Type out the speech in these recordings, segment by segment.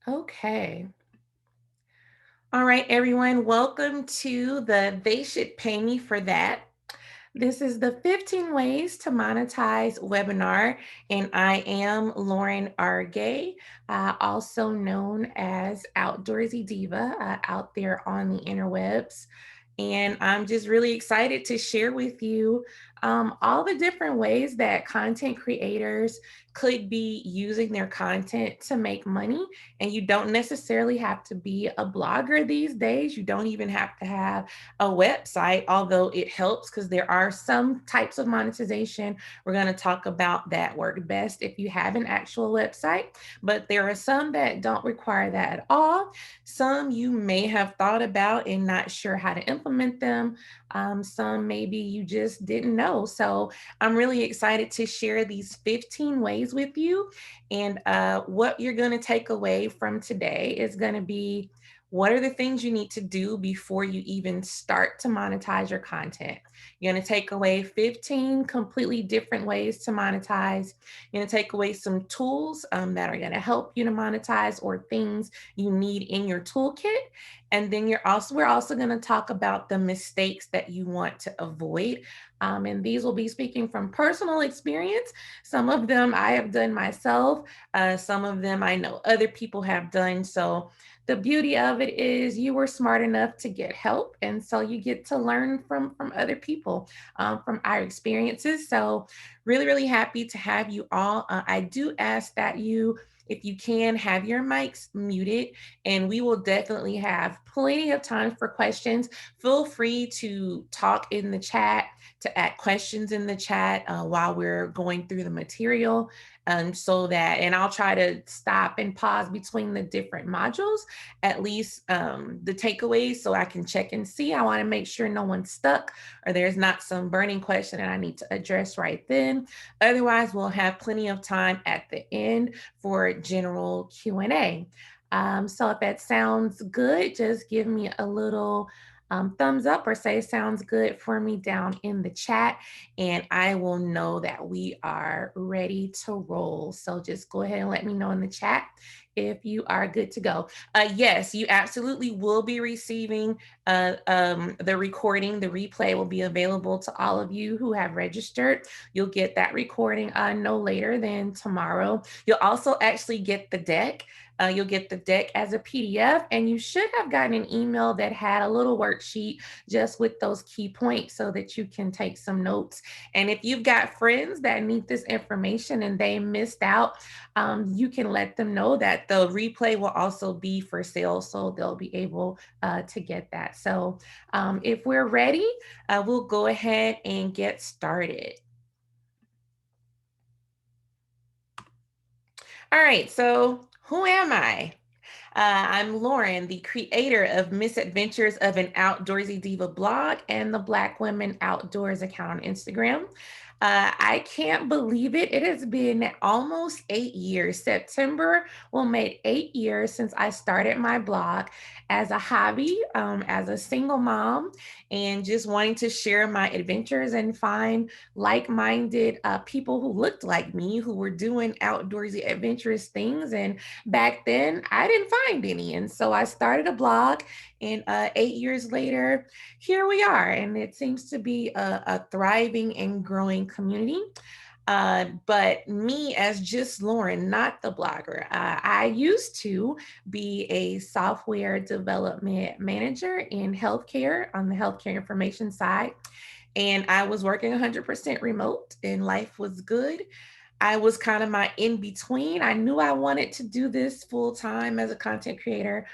Okay. All right, everyone. Welcome to the They Should Pay Me for That. This is the 15 Ways to Monetize webinar, and I am Lauren R. Gay, also known as Outdoorsy Diva out there on the interwebs. And I'm just really excited to share with you all the different ways that content creators could be using their content to make money. And you don't necessarily have to be a blogger these days. You don't even have to have a website, although it helps because there are some types of monetization we're going to talk about that work best if you have an actual website. But there are some that don't require that at all. Some you may have thought about and not sure how to implement them. Some maybe you just didn't know. So I'm really excited to share these 15 ways with you. And what you're going to take away from today is going to be what are the things you need to do before you even start to monetize your content? You're going to take away 15 completely different ways to monetize. You're going to take away some tools that are going to help you to monetize or things you need in your toolkit. And then we're also going to talk about the mistakes that you want to avoid. And these will be speaking from personal experience. Some of them I have done myself. Some of them I know other people have done. So the beauty of it is you were smart enough to get help, and so you get to learn from other people, from our experiences. So really happy to have you all. I do ask that you, if you can, have your mics muted, and we will definitely have plenty of time for questions. Feel free to talk in the chat, to add questions in the chat while we're going through the material. So that, and I'll try to stop and pause between the different modules, at least the takeaways, so I can check and see. I want to make sure no one's stuck or there's not some burning question that I need to address right then. Otherwise, we'll have plenty of time at the end for general Q&A. So if that sounds good, just give me a little thumbs up or say sounds good for me down in the chat, and I will know that we are ready to roll. So just go ahead and let me know in the chat if you are good to go. Yes, you absolutely will be receiving the recording. The replay will be available to all of you who have registered. You'll get that recording no later than tomorrow. You'll also actually get the deck. You'll get the deck as a PDF, and you should have gotten an email that had a little worksheet just with those key points so that you can take some notes. And if you've got friends that need this information and they missed out, you can let them know that the replay will also be for sale, so they'll be able to get that. So if we're ready, we'll go ahead and get started. All right, so who am I? I'm Lauren, the creator of Misadventures of an Outdoorsy Diva blog and the Black Women Outdoors account on Instagram. I can't believe it. It has been almost 8 years. September will make 8 years since I started my blog as a hobby, as a single mom, and just wanting to share my adventures and find like-minded people who looked like me, who were doing outdoorsy, adventurous things. And back then, I didn't find any. And so I started a blog, and 8 years later, here we are. And it seems to be a thriving and growing community. But me as just Lauren, not the blogger, I used to be a software development manager in healthcare on the healthcare information side. And I was working 100% remote, and life was good. I was kind of my in between. I knew I wanted to do this full time as a content creator,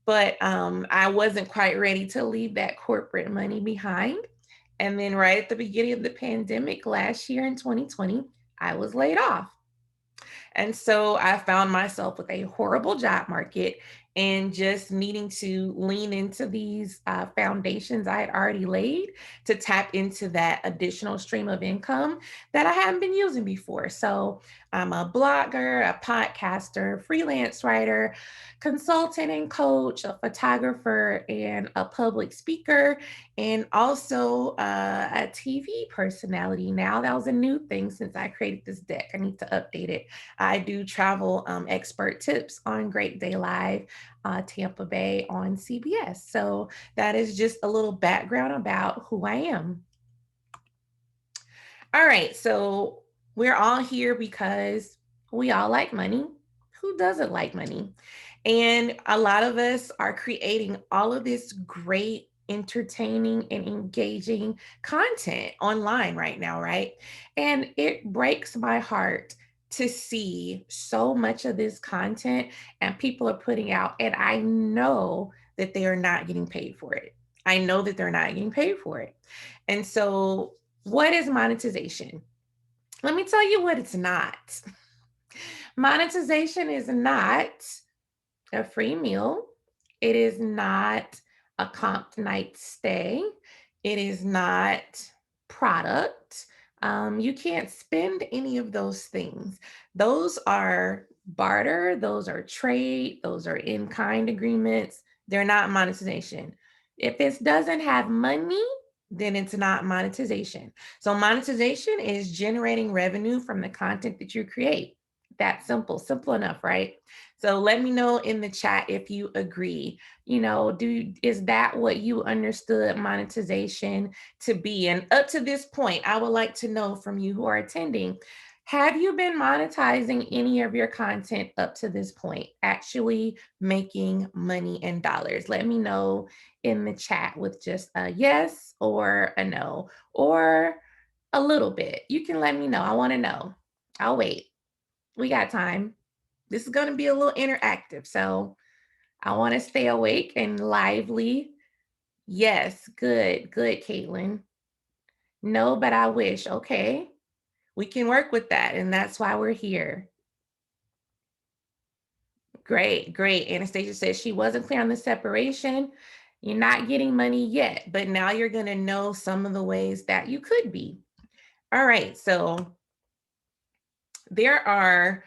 but I wasn't quite ready to leave that corporate money behind. And then, right at the beginning of the pandemic last year in 2020, I was laid off. And so I found myself with a horrible job market and just needing to lean into these foundations I had already laid to tap into that additional stream of income that I hadn't been using before. So I'm a blogger, a podcaster, freelance writer, consultant and coach, a photographer, and a public speaker, and also a TV personality. Now, that was a new thing since I created this deck. I need to update it. I do travel expert tips on Great Day Live, Tampa Bay on CBS. So that is just a little background about who I am. All right, so we're all here because we all like money. Who doesn't like money? And a lot of us are creating all of this great, entertaining, and engaging content online right now, right? And it breaks my heart to see so much of this content and people are putting out, and I know that they are not getting paid for it. I know that they're not getting paid for it. And so what is monetization? Let me tell you what it's not. Monetization is not a free meal. It is not a comp night stay. It is not product. You can't spend any of those things. Those are barter, those are trade, those are in kind agreements. They're not monetization. If it doesn't have money, then it's not monetization. So, monetization is generating revenue from the content that you create. That simple enough, right? So let me know in the chat if you agree. Is that what you understood monetization to be? And up to this point, I would like to know from you who are attending, have you been monetizing any of your content up to this point, actually making money in dollars? Let me know in the chat with just a yes or a no, or a little bit. You can let me know. I want to know. I'll wait. We got time. This is going to be a little interactive, so I want to stay awake and lively. Yes, good, Caitlin. No, but I wish. Okay, we can work with that, and that's why we're here. Great. Anastasia says she wasn't clear on the separation. You're not getting money yet, but now you're going to know some of the ways that you could be. All right, so there are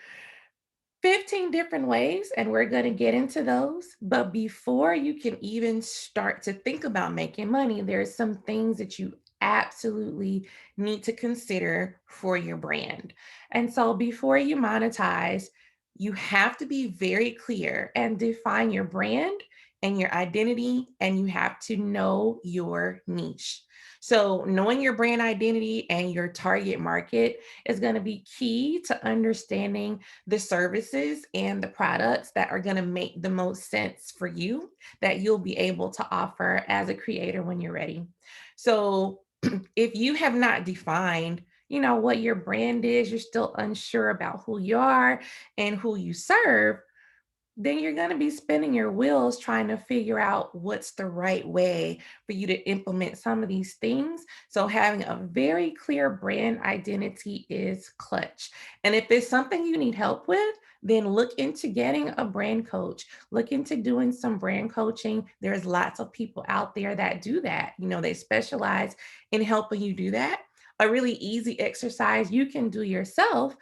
15 different ways, and we're going to get into those. But before you can even start to think about making money, there's some things that you absolutely need to consider for your brand. And so before you monetize, you have to be very clear and define your brand and your identity, and you have to know your niche. So, knowing your brand identity and your target market is going to be key to understanding the services and the products that are going to make the most sense for you, that you'll be able to offer as a creator when you're ready. So if you have not defined what your brand is, you're still unsure about who you are and who you serve, then you're going to be spinning your wheels trying to figure out what's the right way for you to implement some of these things. So, having a very clear brand identity is clutch. And if it's something you need help with, then look into getting a brand coach. Look into doing some brand coaching. There's lots of people out there that do that. They specialize in helping you do that. A really easy exercise you can do yourself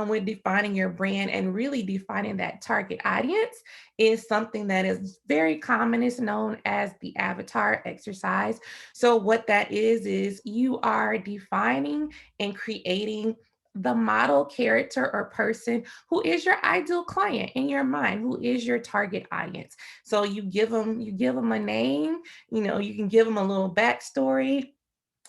with defining your brand and really defining that target audience is something that is very common. It's known as the avatar exercise. So what that is you are defining and creating the model character or person who is your ideal client in your mind, who is your target audience. So you give them a name, you can give them a little backstory.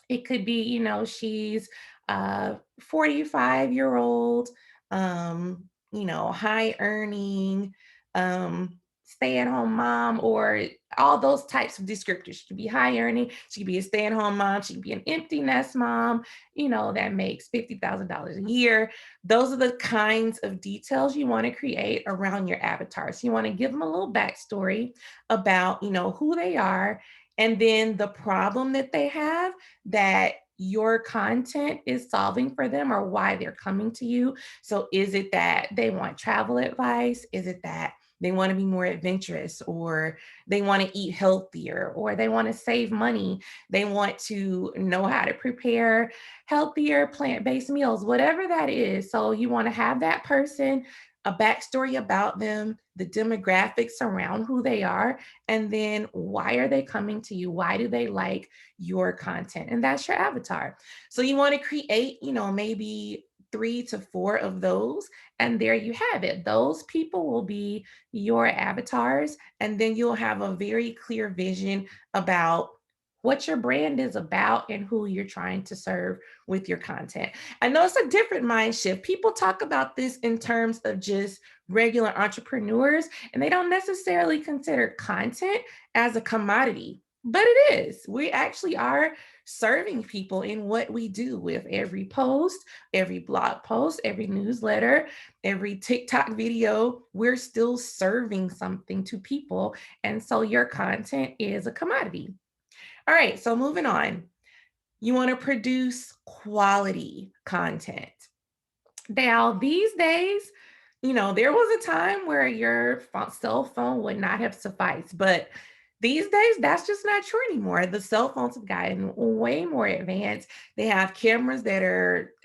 It could be, she's a 45-year-old, high earning, stay-at-home mom, or all those types of descriptors. She could be high earning, she could be a stay-at-home mom, she could be an empty nest mom, that makes $50,000 a year. Those are the kinds of details you want to create around your avatar. So you want to give them a little backstory about, who they are, and then the problem that they have that your content is solving for them, or why they're coming to you. So is it that they want travel advice? Is it that they want to be more adventurous, or they want to eat healthier, or they want to save money. They want to know how to prepare healthier plant-based meals, whatever that is. So you want to have that person, a backstory about them, the demographics around who they are, and then why are they coming to you? Why do they like your content? And that's your avatar. So you want to create, maybe 3 to 4 of those, and there you have it. Those people will be your avatars, and then you'll have a very clear vision about what your brand is about and who you're trying to serve with your content. I know it's a different mind shift. People talk about this in terms of just regular entrepreneurs, and they don't necessarily consider content as a commodity, but it is. We actually are serving people in what we do with every post, every blog post, every newsletter, every TikTok video. We're still serving something to people. And so your content is a commodity. All right, so moving on. You want to produce quality content. Now, these days, there was a time where your cell phone would not have sufficed, but these days, that's just not true anymore. The cell phones have gotten way more advanced. They have cameras that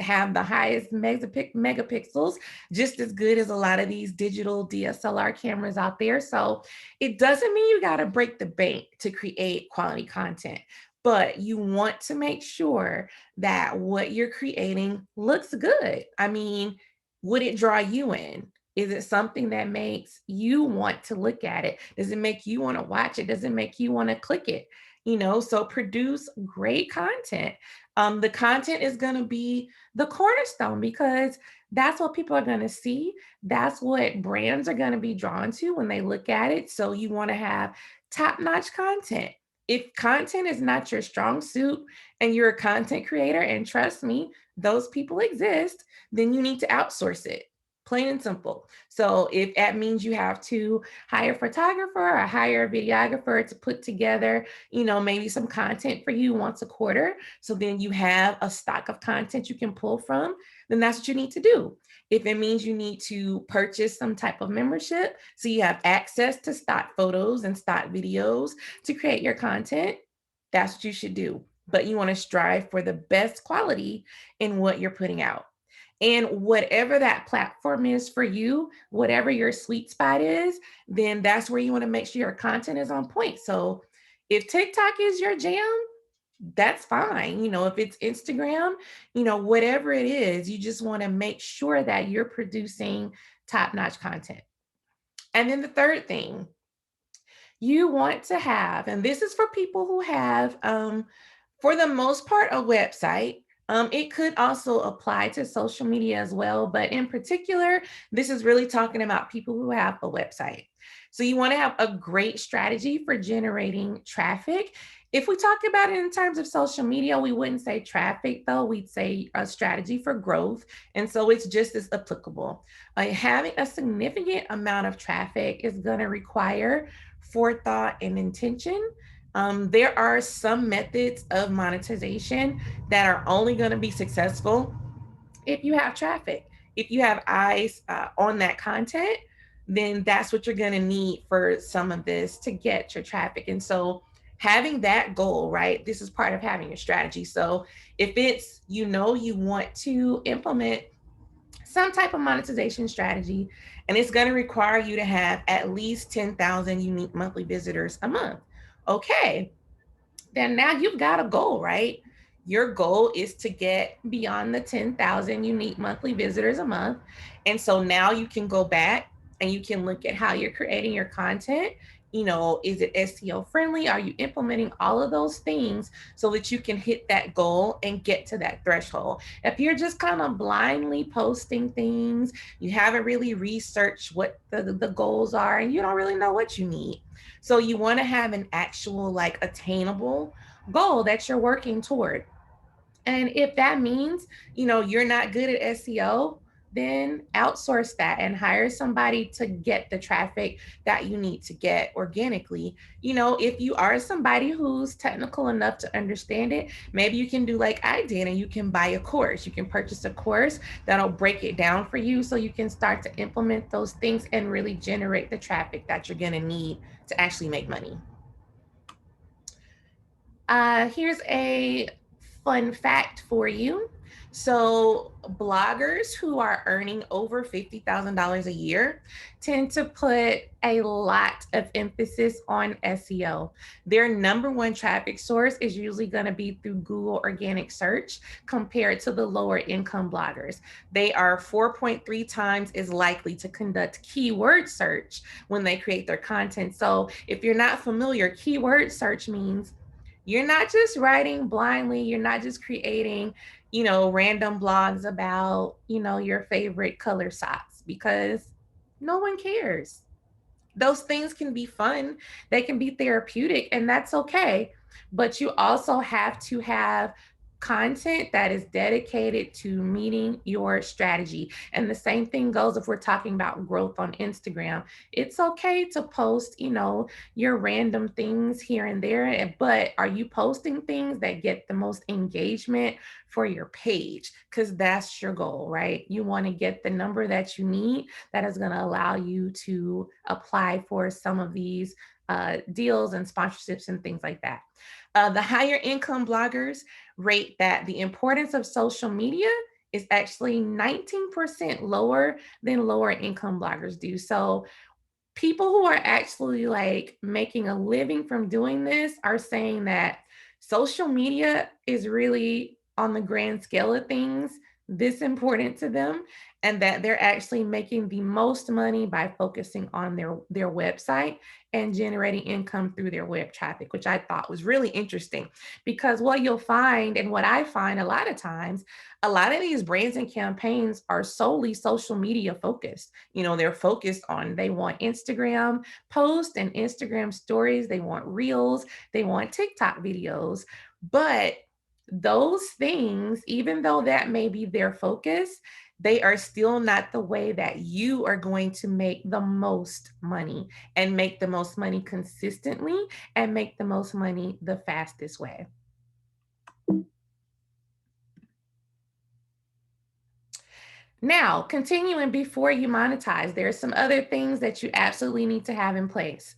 have the highest megapixels, just as good as a lot of these digital DSLR cameras out there. So it doesn't mean you got to break the bank to create quality content, but you want to make sure that what you're creating looks good. I mean, would it draw you in? Is it something that makes you want to look at it? Does it make you want to watch it? Does it make you want to click it? So produce great content. The content is going to be the cornerstone because that's what people are going to see. That's what brands are going to be drawn to when they look at it. So you want to have top-notch content. If content is not your strong suit and you're a content creator, and trust me, those people exist, then you need to outsource it. Plain and simple. So if that means you have to hire a photographer or hire a videographer to put together, maybe some content for you once a quarter, so then you have a stock of content you can pull from, then that's what you need to do. If it means you need to purchase some type of membership so you have access to stock photos and stock videos to create your content, that's what you should do. But you want to strive for the best quality in what you're putting out. And whatever that platform is for you, whatever your sweet spot is, then that's where you want to make sure your content is on point. So if TikTok is your jam, that's fine. If it's Instagram, whatever it is, you just want to make sure that you're producing top-notch content. And then the third thing you want to have, and this is for people who have, for the most part, a website. It could also apply to social media as well, but in particular, this is really talking about people who have a website. So you want to have a great strategy for generating traffic. If we talk about it in terms of social media, we wouldn't say traffic though, we'd say a strategy for growth. And so it's just as applicable. Having a significant amount of traffic is going to require forethought and intention. There are some methods of monetization that are only going to be successful if you have traffic. If you have eyes on that content, then that's what you're going to need for some of this to get your traffic. And so having that goal, right? This is part of having a strategy. So if it's, you want to implement some type of monetization strategy, and it's going to require you to have at least 10,000 unique monthly visitors a month. Okay, then now you've got a goal, right? Your goal is to get beyond the 10,000 unique monthly visitors a month. And so now you can go back and you can look at how you're creating your content. Is it SEO friendly? Are you implementing all of those things so that you can hit that goal and get to that threshold? If you're just kind of blindly posting things, you haven't really researched what the goals are, and you don't really know what you need. So you want to have an actual, like, attainable goal that you're working toward. And if that means, you're not good at SEO, then outsource that and hire somebody to get the traffic that you need to get organically. If you are somebody who's technical enough to understand it, maybe you can do like I did and you can buy a course. You can purchase a course that'll break it down for you so you can start to implement those things and really generate the traffic that you're going to need to actually make money. Here's a fun fact for you. So, bloggers who are earning over $50,000 a year tend to put a lot of emphasis on SEO. Their number one traffic source is usually going to be through Google organic search compared to the lower income bloggers. They are 4.3 times as likely to conduct keyword search when they create their content. So, if you're not familiar, keyword search means you're not just writing blindly, you're not just creating, random blogs about, your favorite color socks because no one cares. Those things can be fun, they can be therapeutic, and that's okay. But you also have to have content that is dedicated to meeting your strategy. And the same thing goes if we're talking about growth on Instagram. It's okay to post, your random things here and there, but are you posting things that get the most engagement for your page? Because that's your goal, right? You want to get the number that you need that is going to allow you to apply for some of these deals and sponsorships and things like that. The higher income bloggers rate that the importance of social media is actually 19% lower than lower income bloggers do. So people who are actually like making a living from doing this are saying that social media is really on the grand scale of things this important to them, and that they're actually making the most money by focusing on their website and generating income through their web traffic, which I thought was really interesting. Because what you'll find, and what I find a lot of times, a lot of these brands and campaigns are solely social media focused. They're focused on, they want Instagram posts and Instagram stories, they want reels, they want TikTok videos. But those things, even though that may be their focus, they are still not the way that you are going to make the most money and make the most money consistently and make the most money the fastest way. Now, continuing before you monetize, there are some other things that you absolutely need to have in place.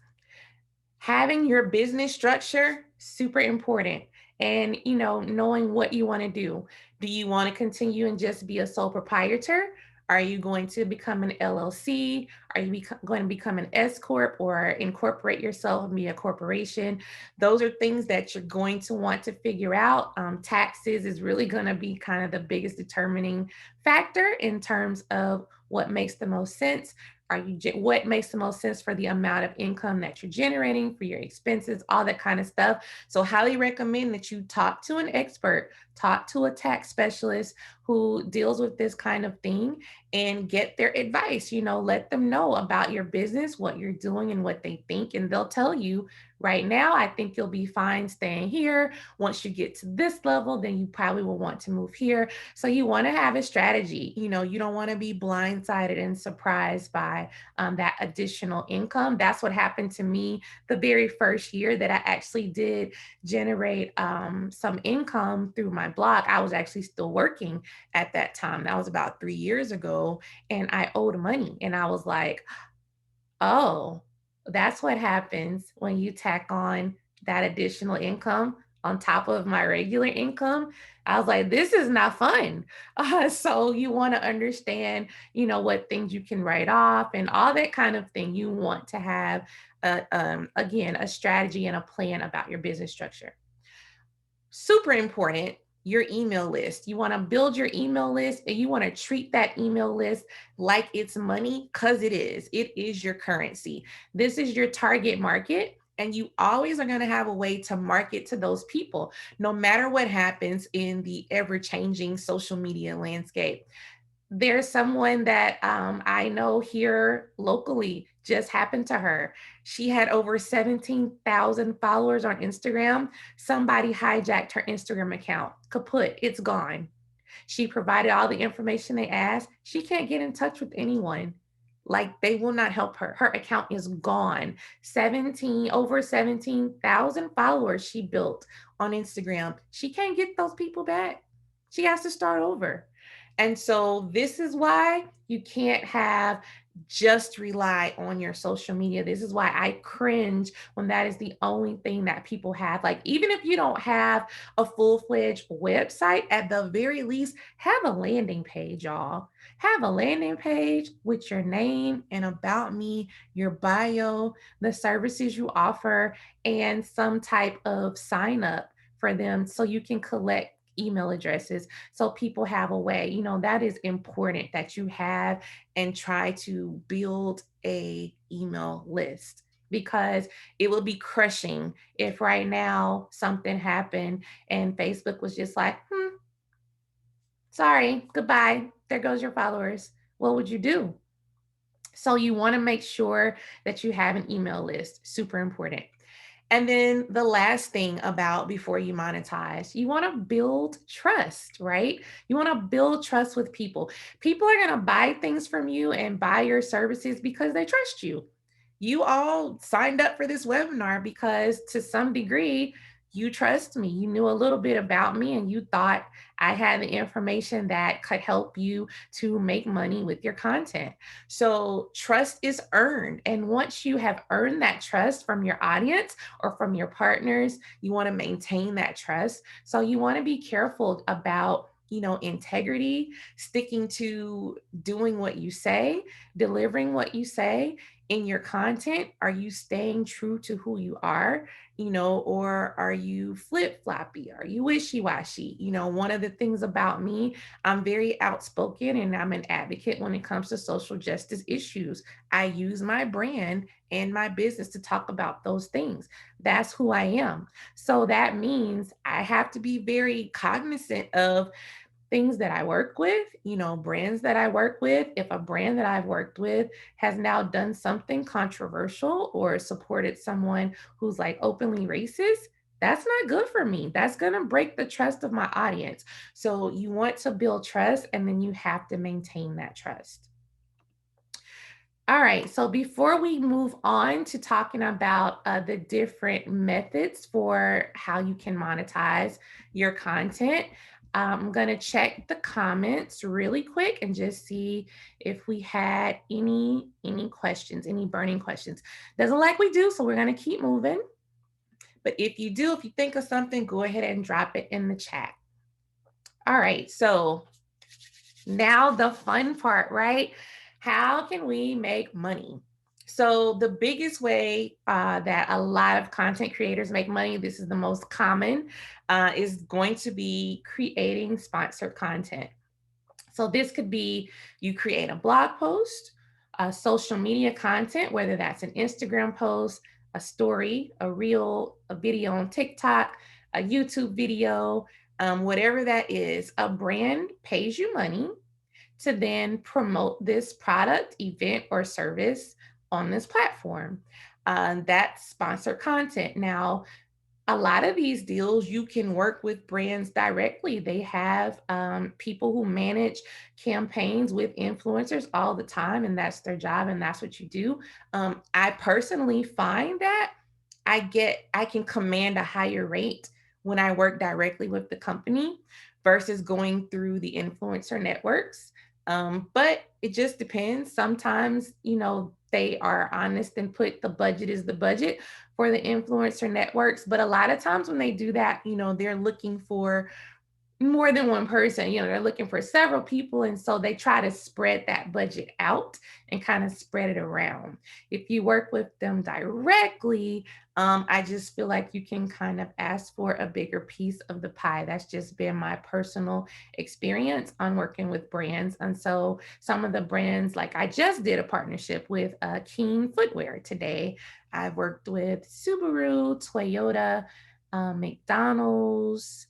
Having your business structure, super important. And, knowing what you want to do. Do you want to continue and just be a sole proprietor? Are you going to become an LLC? Are you going to become an S Corp or incorporate yourself and be a corporation? Those are things that you're going to want to figure out. Taxes is really going to be kind of the biggest determining factor in terms of what makes the most sense. What makes the most sense for the amount of income that you're generating, for your expenses, all that kind of stuff. So highly recommend that you talk to an expert, talk to a tax specialist who deals with this kind of thing, and get their advice. Let them know about your business, what you're doing and what they think, and they'll tell you, right now I think you'll be fine staying here. Once you get to this level, then you probably will want to move here. So you want to have a strategy. You don't want to be blindsided and surprised by that additional income. That's what happened to me the very first year that I actually did generate some income through my blog. I was actually still working at that time. That was about 3 years ago, and I owed money. And I was like, oh, that's what happens when you tack on that additional income on top of my regular income. I was like, this is not fun. So you want to understand, what things you can write off and all that kind of thing. You want to have, again, a strategy and a plan about your business structure. Super important, your email list. You want to build your email list and you want to treat that email list like it's money, because it is. It is your currency. This is your target market. And you always are going to have a way to market to those people, no matter what happens in the ever changing social media landscape. There's someone that I know here locally, just happened to her. She had over 17,000 followers on Instagram. Somebody hijacked her Instagram account. Kaput, it's gone. She provided all the information they asked. She can't get in touch with anyone. Like they will not help her. Her account is gone. 17, over 17,000 followers she built on Instagram. She can't get those people back. She has to start over. And so this is why you can't have just rely on your social media. This is why I cringe when that is the only thing that people have. Like, even if you don't have a full fledged website, at the very least, have a landing page, y'all. Have a landing page with your name and about me, your bio, the services you offer, and some type of sign up for them so you can collect email addresses so people have a way. That is important that you have, and try to build a email list, because it will be crushing if right now something happened and Facebook was just like, sorry, goodbye, there goes your followers. What would you do? So you want to make sure that you have an email list. Super important. And then the last thing about before you monetize, you want to build trust, right? You want to build trust with people. People are going to buy things from you and buy your services because they trust you. You all signed up for this webinar because to some degree, you trust me. You knew a little bit about me and you thought I had the information that could help you to make money with your content. So trust is earned. And once you have earned that trust from your audience or from your partners, you want to maintain that trust. So you want to be careful about integrity, sticking to doing what you say, delivering what you say in your content. Are you staying true to who you are? Or are you flip floppy? Are you wishy washy? One of the things about me, I'm very outspoken and I'm an advocate when it comes to social justice issues. I use my brand and my business to talk about those things. That's who I am. So that means I have to be very cognizant of things that I work with, brands that I work with. If a brand that I've worked with has now done something controversial or supported someone who's like openly racist, that's not good for me. That's going to break the trust of my audience. So you want to build trust, and then you have to maintain that trust. All right, so before we move on to talking about the different methods for how you can monetize your content, I'm going to check the comments really quick and just see if we had any questions, any burning questions. Doesn't look like we do, so we're going to keep moving. But if you do, if you think of something, go ahead and drop it in the chat. All right, so now the fun part, right? How can we make money? So the biggest way that a lot of content creators make money, this is the most common, is going to be creating sponsored content. So this could be you create a blog post, social media content, whether that's an Instagram post, a story, a reel, a video on TikTok, a YouTube video, whatever that is. A brand pays you money to then promote this product, event, or service on this platform. That's sponsored content. Now, a lot of these deals, you can work with brands directly. They have people who manage campaigns with influencers all the time, and that's their job, and that's what you do. I personally find that I can command a higher rate when I work directly with the company versus going through the influencer networks. But it just depends. Sometimes, they are honest and put the budget is the budget for the influencer networks. But a lot of times when they do that, they're looking for more than one person. They're looking for several people, and so they try to spread that budget out and kind of spread it around. If you work with them directly, I just feel like you can kind of ask for a bigger piece of the pie. That's just been my personal experience on working with brands. And so some of the brands, like I just did a partnership with Keen Footwear today. I've worked with Subaru, Toyota, McDonald's,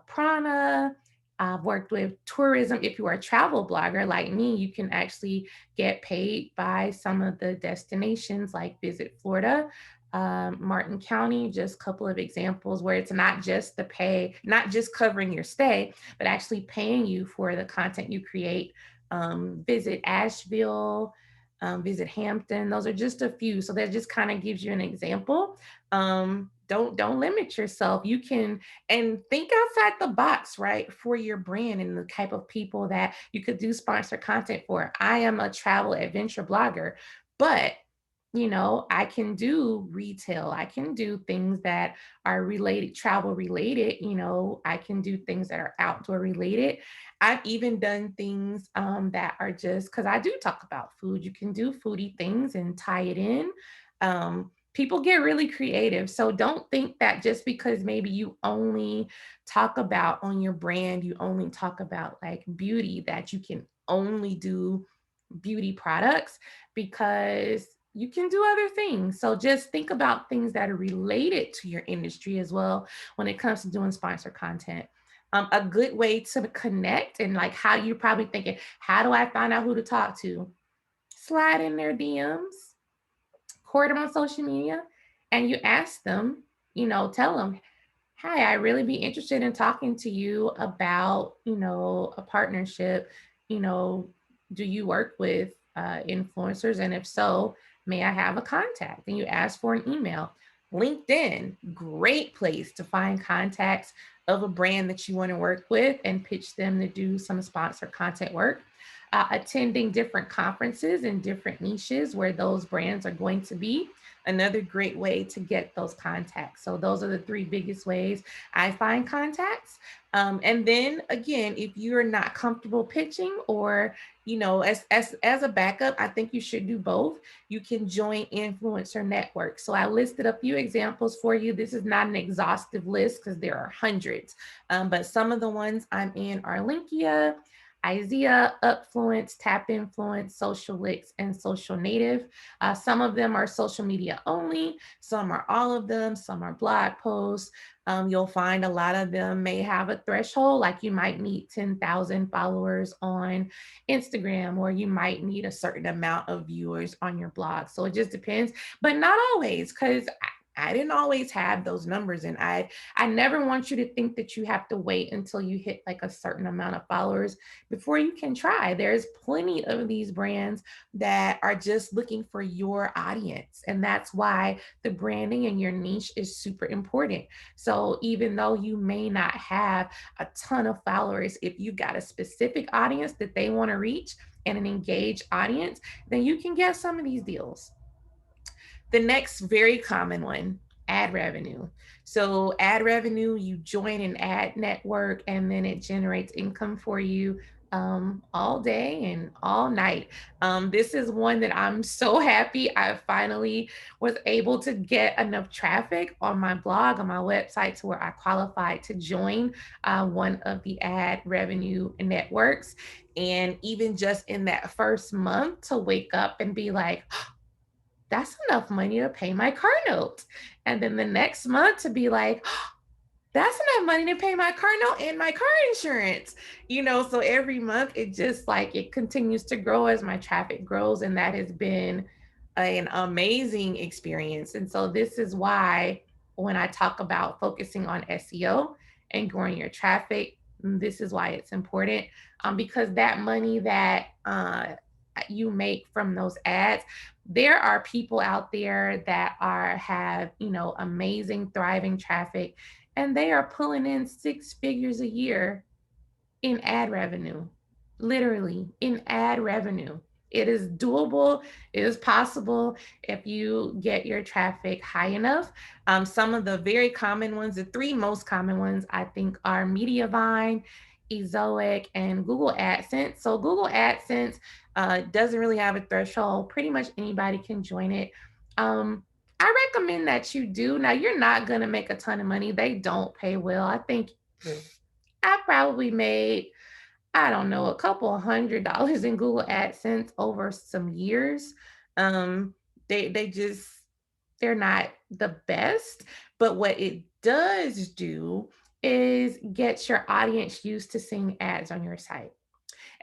Prana. I've worked with tourism. If you are a travel blogger like me, you can actually get paid by some of the destinations like Visit Florida. Martin County, just a couple of examples where it's not just the pay, not just covering your stay, but actually paying you for the content you create. Visit Asheville, visit Hampton. Those are just a few. So that just kind of gives you an example. Don't limit yourself. You can and think outside the box, right, for your brand and the type of people that you could do sponsor content for. I am a travel adventure blogger, but I can do retail. I can do things that are related, travel related. I can do things that are outdoor related. I've even done things that are just because I do talk about food. You can do foodie things and tie it in. People get really creative. So don't think that just because maybe you only talk about on your brand, you only talk about like beauty, that you can only do beauty products because you can do other things. So just think about things that are related to your industry as well when it comes to doing sponsor content. A good way to connect and like how you're probably thinking, how do I find out who to talk to? Slide in their DMs, court them on social media, and you ask them, tell them, hi, I really be interested in talking to you about, a partnership. You know, do you work with influencers? And if so, may I have a contact? And you ask for an email. LinkedIn, great place to find contacts of a brand that you want to work with and pitch them to do some sponsored content work. Attending different conferences in different niches where those brands are going to be, another great way to get those contacts. So those are the three biggest ways I find contacts. And then again, if you're not comfortable pitching, or as a backup, I think you should do both. You can join influencer networks. So I listed a few examples for you. This is not an exhaustive list because there are hundreds, but some of the ones I'm in are Linkia, IZEA, Upfluence, Tap Influence, Socialix, and Social Native. Some of them are social media only, some are all of them, some are blog posts. You'll find a lot of them may have a threshold, like you might need 10,000 followers on Instagram, or you might need a certain amount of viewers on your blog. So it just depends, but not always, because I didn't always have those numbers. And I never want you to think that you have to wait until you hit like a certain amount of followers before you can try. There's plenty of these brands that are just looking for your audience. And that's why the branding and your niche is super important. So even though you may not have a ton of followers, if you've got a specific audience that they want to reach and an engaged audience, then you can get some of these deals. The next very common one, ad revenue. So, ad revenue, you join an ad network and then it generates income for you all day and all night. This is one that I'm so happy I finally was able to get enough traffic on my blog, on my website, to where I qualified to join one of the ad revenue networks. And even just in that first month, to wake up and be like, that's enough money to pay my car note. And then the next month to be like, that's enough money to pay my car note and my car insurance. So every month it just like it continues to grow as my traffic grows. And that has been an amazing experience. And so this is why when I talk about focusing on SEO and growing your traffic, this is why it's important, because that money that you make from those ads, there are people out there that have amazing thriving traffic, and they are pulling in six figures a year in ad revenue, literally in ad revenue. It is doable. It is possible if you get your traffic high enough. Some of the very common ones, the three most common ones, I think, are Mediavine, Ezoic, and Google AdSense. So Google AdSense doesn't really have a threshold. Pretty much anybody can join it. I recommend that you do. Now, you're not going to make a ton of money. They don't pay well. I think I probably made, I don't know, a couple $100 in Google AdSense over some years. Um, they just they're not the best, but what it does do is get your audience used to seeing ads on your site.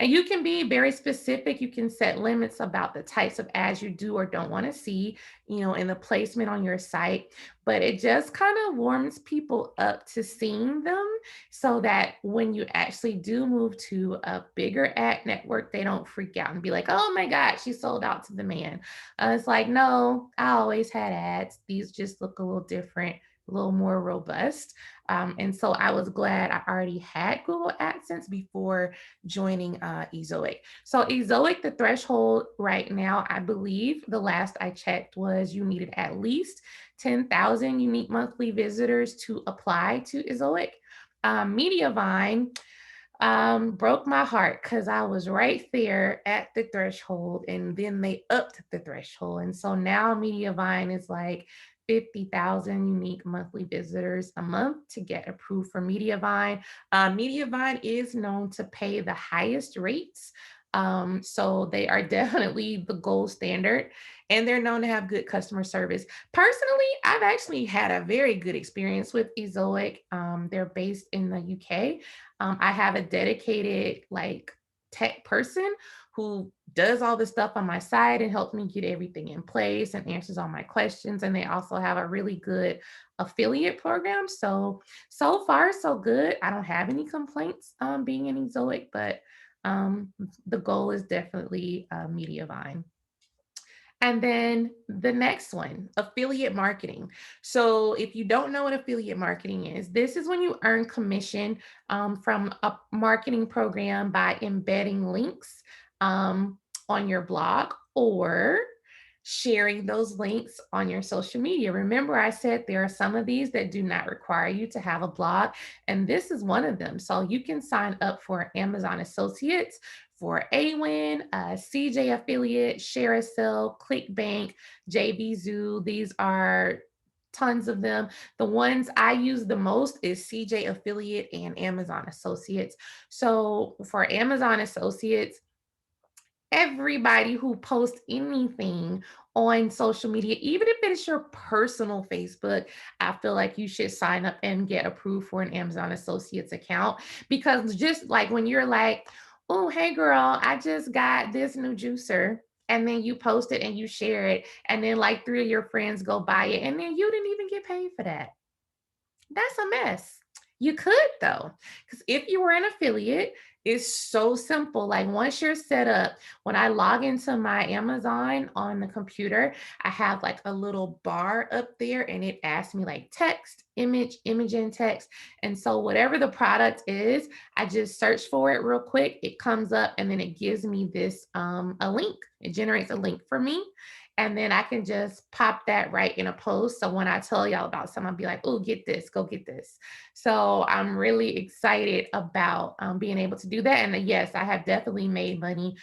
And you can be very specific. You can set limits about the types of ads you do or don't want to see, in the placement on your site. But it just kind of warms people up to seeing them so that when you actually do move to a bigger ad network, they don't freak out and be like, oh my God, she sold out to the man. It's like, no, I always had ads. These just look a little different, a little more robust. And so I was glad I already had Google AdSense before joining Ezoic. So Ezoic, the threshold right now, I believe the last I checked was you needed at least 10,000 unique monthly visitors to apply to Ezoic. Mediavine broke my heart because I was right there at the threshold and then they upped the threshold. And so now Mediavine is like 50,000 unique monthly visitors a month to get approved for Mediavine. Mediavine is known to pay the highest rates. So they are definitely the gold standard and they're known to have good customer service. Personally, I've actually had a very good experience with Ezoic. They're based in the UK. I have a dedicated like tech person who does all the stuff on my side and helps me get everything in place and answers all my questions. And they also have a really good affiliate program. So far, so good. I don't have any complaints being in Ezoic, but the goal is definitely Mediavine. And then the next one, affiliate marketing. So, if you don't know what affiliate marketing is, this is when you earn commission from a marketing program by embedding links on your blog or sharing those links on your social media. Remember, I said there are some of these that do not require you to have a blog, and this is one of them. So, you can sign up for Amazon Associates for AWIN, CJ Affiliate, ShareASale, ClickBank, JB Zoo. These are tons of them. The ones I use the most is CJ Affiliate and Amazon Associates. So for Amazon Associates, everybody who posts anything on social media, even if it's your personal Facebook, I feel like you should sign up and get approved for an Amazon Associates account. Because just like when you're like, oh, hey girl, I just got this new juicer. And then you post it and you share it. And then like three of your friends go buy it. And then you didn't even get paid for that. That's a mess. You could though, because if you were an affiliate, it's so simple. Like once you're set up, when I log into my Amazon on the computer, I have like a little bar up there and it asks me like text, image, image and text. And so whatever the product is, I just search for it real quick. It comes up and then it gives me this a link. It generates a link for me. And then I can just pop that right in a post. So when I tell y'all about something, I'll be like, oh, get this, go get this. So I'm really excited about being able to do that. And yes, I have definitely made money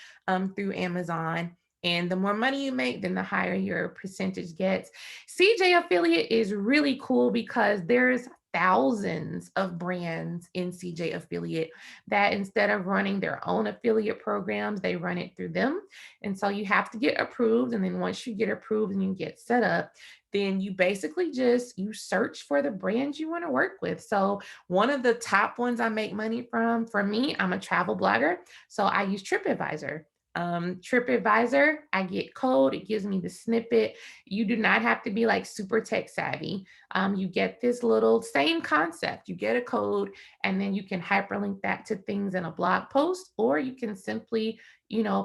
through Amazon. And the more money you make, then the higher your percentage gets. CJ Affiliate is really cool because there's thousands of brands in CJ Affiliate that instead of running their own affiliate programs, they run it through them. And so you have to get approved. And then once you get approved and you get set up, then you basically just you search for the brands you want to work with. So one of the top ones I make money from, for me, I'm a travel blogger. So I use TripAdvisor. TripAdvisor, I get code, it gives me the snippet. You do not have to be like super tech savvy. You get this little same concept. You get a code, and then you can hyperlink that to things in a blog post, or you can simply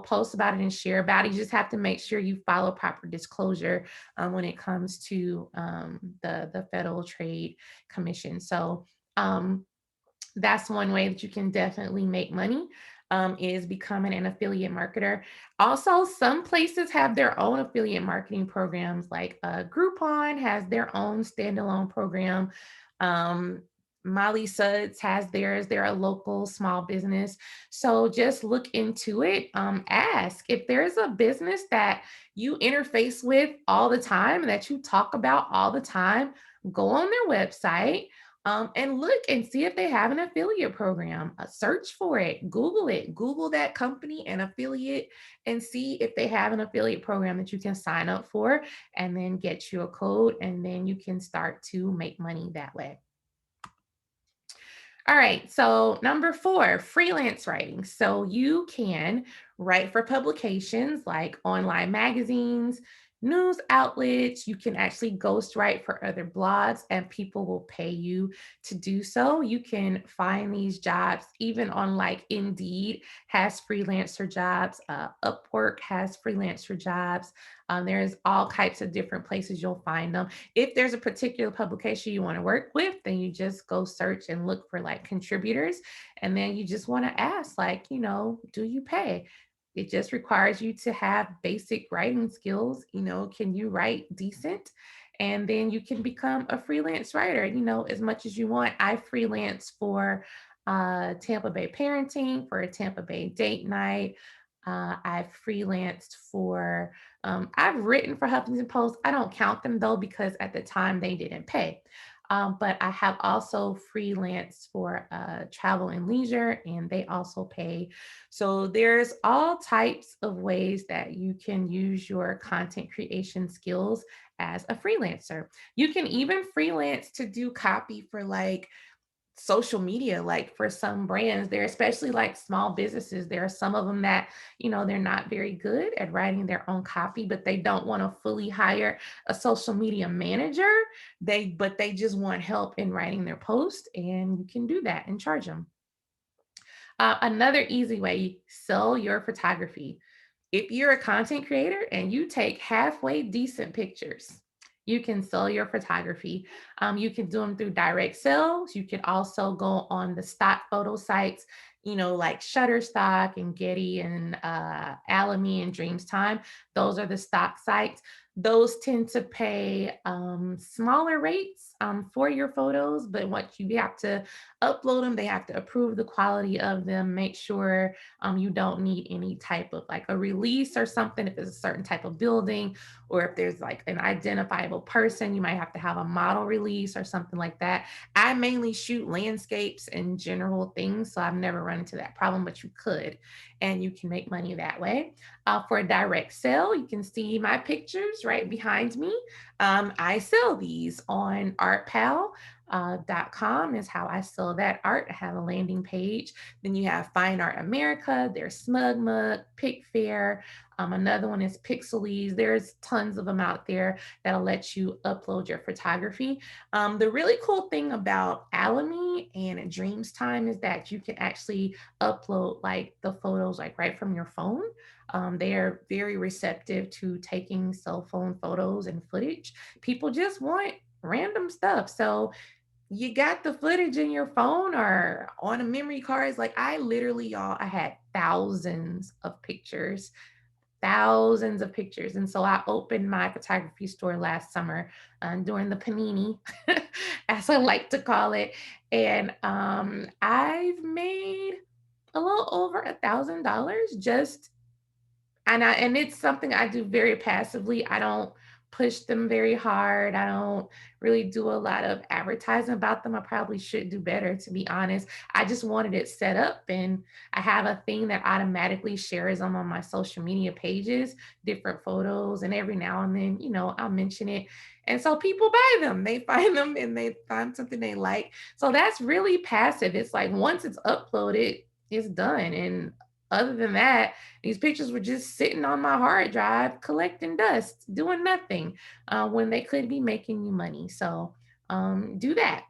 post about it and share about it. You just have to make sure you follow proper disclosure when it comes to the Federal Trade Commission. So that's one way that you can definitely make money. Is becoming an affiliate marketer. Also, some places have their own affiliate marketing programs, like Groupon has their own standalone program. Um, Molly Suds has theirs. They're a local small business. So just look into it. Ask if there's a business that you interface with all the time, that you talk about all the time, go on their website and look and see if they have an affiliate program. Search for it, Google that company and affiliate, and see if they have an affiliate program that you can sign up for, and then get you a code, and then you can start to make money that way. All right. So, number four, freelance writing. So, you can write for publications like online magazines, news outlets. You can actually ghostwrite for other blogs, and people will pay you to do so. You can find these jobs even on like Indeed has freelancer jobs, Upwork has freelancer jobs. There's all types of different places you'll find them. If there's a particular publication you want to work with, then you just go search and look for like contributors. And then you just want to ask, like, do you pay? It just requires you to have basic writing skills. Can you write decent? And then you can become a freelance writer, as much as you want. I freelance for Tampa Bay Parenting, for a Tampa Bay Date Night. I've freelanced for I've written for Huffington Post. I don't count them though because at the time they didn't pay. But I have also freelanced for Travel and Leisure, and they also pay. So there's all types of ways that you can use your content creation skills as a freelancer. You can even freelance to do copy for like social media, like for some brands. They're especially like small businesses. There are some of them that they're not very good at writing their own copy, but they don't want to fully hire a social media manager. They just want help in writing their post, and you can do that and charge them. Another easy way, sell your photography. If you're a content creator and you take halfway decent pictures, you can sell your photography. You can do them through direct sales. You can also go on the stock photo sites, like Shutterstock and Getty and Alamy and Dreamstime. Those are the stock sites. Those tend to pay smaller rates for your photos, but what you have to upload them, they have to approve the quality of them, make sure you don't need any type of like a release or something if it's a certain type of building, or if there's like an identifiable person, you might have to have a model release or something like that. I mainly shoot landscapes and general things, so I've never run into that problem, but you could, and you can make money that way. For a direct sale, you can see my pictures right behind me. I sell these on artpal.com is how I sell that art. I have a landing page. Then you have Fine Art America, there's Smug Mug, Pickfair. Another one is Pixelies. There's tons of them out there that'll let you upload your photography. The really cool thing about Alamy and Dreams Time is that you can actually upload like the photos like right from your phone. They are very receptive to taking cell phone photos and footage. People just want random stuff. So you got the footage in your phone or on a memory cards. Like I literally, y'all, I had thousands of pictures. And so I opened my photography store last summer during the panini, as I like to call it. And I've made a little over $1,000 just and it's something I do very passively. I don't push them very hard. I don't really do a lot of advertising about them. I probably should do better, to be honest. I just wanted it set up, and I have a thing that automatically shares them on my social media pages, different photos, and every now and then, I'll mention it. And so people buy them. They find them and they find something they like. So that's really passive. It's like once it's uploaded, it's done. And other than that, these pictures were just sitting on my hard drive collecting dust, doing nothing when they could be making you money. So do that.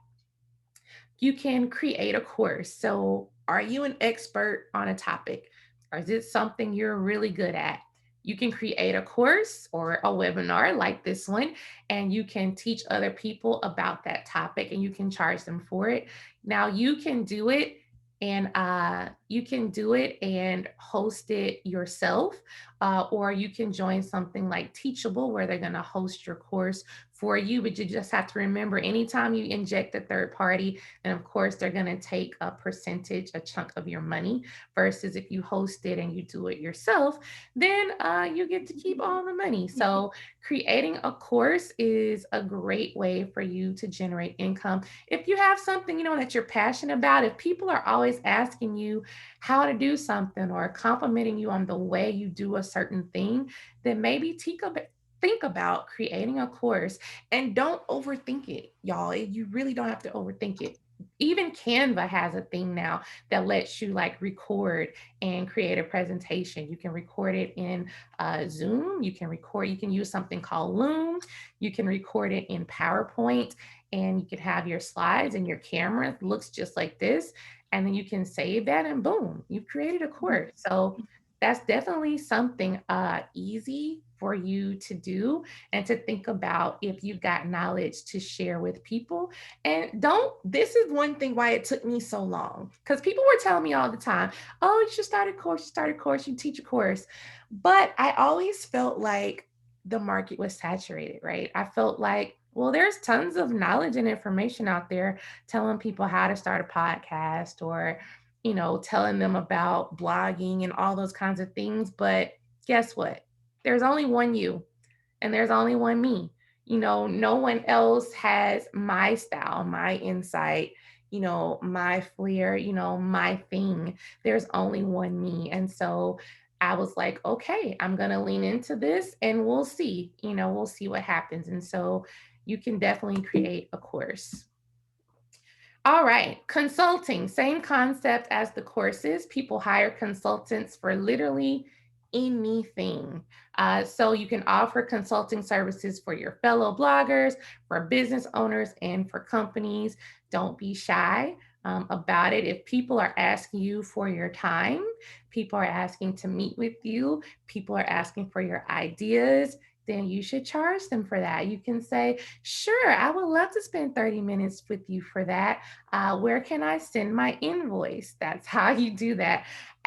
You can create a course. So, are you an expert on a topic, or is it something you're really good at? You can create a course or a webinar like this one, and you can teach other people about that topic and you can charge them for it. Now, you can do it and host it yourself, or you can join something like Teachable where they're going to host your course for you. But you just have to remember anytime you inject a third party, and of course, they're going to take a percentage, a chunk of your money, versus if you host it and you do it yourself, then you get to keep all the money. So, creating a course is a great way for you to generate income. If you have something, that you're passionate about, if people are always asking you how to do something or complimenting you on the way you do a certain thing, then maybe think about creating a course, and don't overthink it, y'all. You really don't have to overthink it. Even Canva has a thing now that lets you like record and create a presentation. You can record it in Zoom. You can use something called Loom. You can record it in PowerPoint, and you can have your slides and your camera looks just like this. And then you can save that and boom, you've created a course. So that's definitely something easy for you to do and to think about if you've got knowledge to share with people. And this is one thing why it took me so long, because people were telling me all the time, oh, you should start a course, you teach a course. But I always felt like the market was saturated, right? I felt like, well, there's tons of knowledge and information out there telling people how to start a podcast or, telling them about blogging and all those kinds of things. But guess what? There's only one you and there's only one me. No one else has my style, my insight, my flair, my thing. There's only one me. And so I was like, okay, I'm going to lean into this and we'll see, we'll see what happens. And so you can definitely create a course. All right, consulting, same concept as the courses. People hire consultants for literally anything. So you can offer consulting services for your fellow bloggers, for business owners, and for companies. Don't be shy about it. If people are asking you for your time, people are asking to meet with you, people are asking for your ideas, then you should charge them for that. You can say, sure, I would love to spend 30 minutes with you for that. Where can I send my invoice? That's how you do that.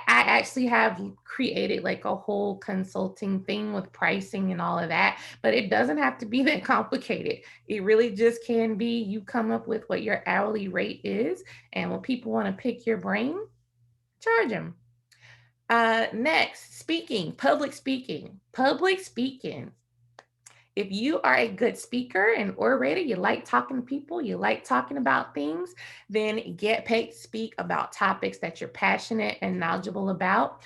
I actually have created like a whole consulting thing with pricing and all of that, but it doesn't have to be that complicated. It really just can be you come up with what your hourly rate is, and when people want to pick your brain, charge them. Next, speaking, public speaking. Public speaking, if you are a good speaker and orator, you like talking to people, you like talking about things, then get paid to speak about topics that you're passionate and knowledgeable about.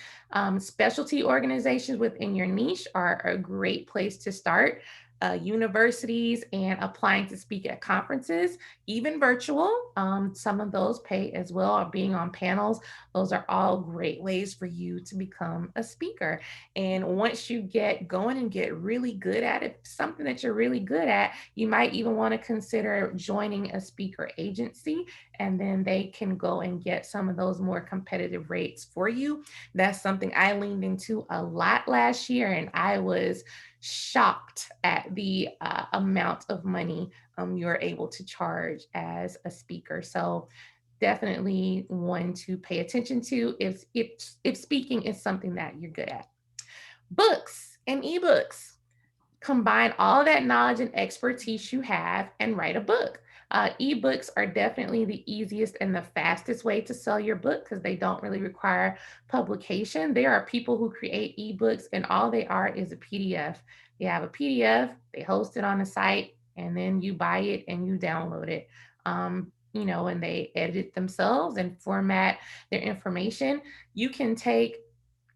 Specialty organizations within your niche are a great place to start. Universities and applying to speak at conferences, even virtual. Some of those pay as well, or being on panels. Those are all great ways for you to become a speaker. And once you get going and get really good at it, something that you're really good at, you might even want to consider joining a speaker agency, and then they can go and get some of those more competitive rates for you. That's something I leaned into a lot last year, and I was shocked at the amount of money you're able to charge as a speaker. So definitely one to pay attention to if speaking is something that you're good at. Books and ebooks. Combine all that knowledge and expertise you have and write a book. Ebooks are definitely the easiest and the fastest way to sell your book because they don't really require publication. There are people who create ebooks and all they are is a PDF. They have a PDF, they host it on the site, and then you buy it and you download it. And they edit it themselves and format their information. You can take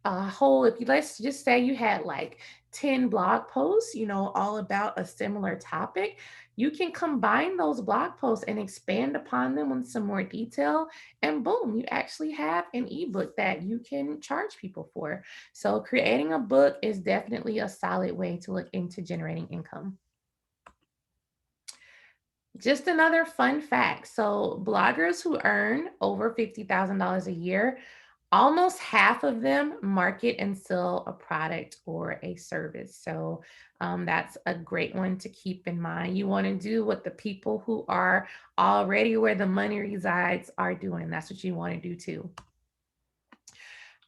a whole, if you let's just say you had like 10 blog posts, all about a similar topic, you can combine those blog posts and expand upon them with some more detail. And boom, you actually have an ebook that you can charge people for. So creating a book is definitely a solid way to look into generating income. Just another fun fact. So, bloggers who earn over $50,000 a year, almost half of them market and sell a product or a service. So, that's a great one to keep in mind. You want to do what the people who are already where the money resides are doing. That's what you want to do too.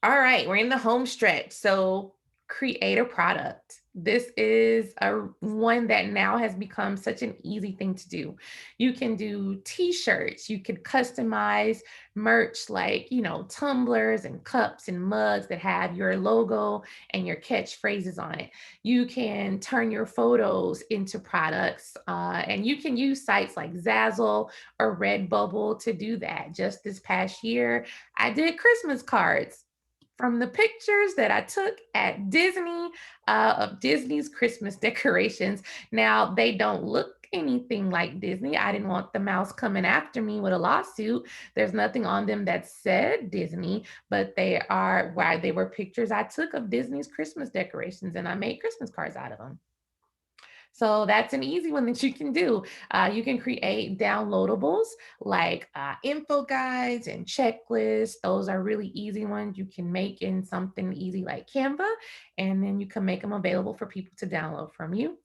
All right, we're in the home stretch. So create a product. This is a one that now has become such an easy thing to do. You can do t-shirts, you could customize merch like, tumblers and cups and mugs that have your logo and your catchphrases on it. You can turn your photos into products, and you can use sites like Zazzle or Redbubble to do that. Just this past year, I did Christmas cards from the pictures that I took at Disney, of Disney's Christmas decorations. Now, they don't look anything like Disney. I didn't want the mouse coming after me with a lawsuit. There's nothing on them that said Disney, but they are why they were pictures I took of Disney's Christmas decorations and I made Christmas cards out of them. So that's an easy one that you can do. You can create downloadables like info guides and checklists. Those are really easy ones you can make in something easy like Canva, and then you can make them available for people to download from you.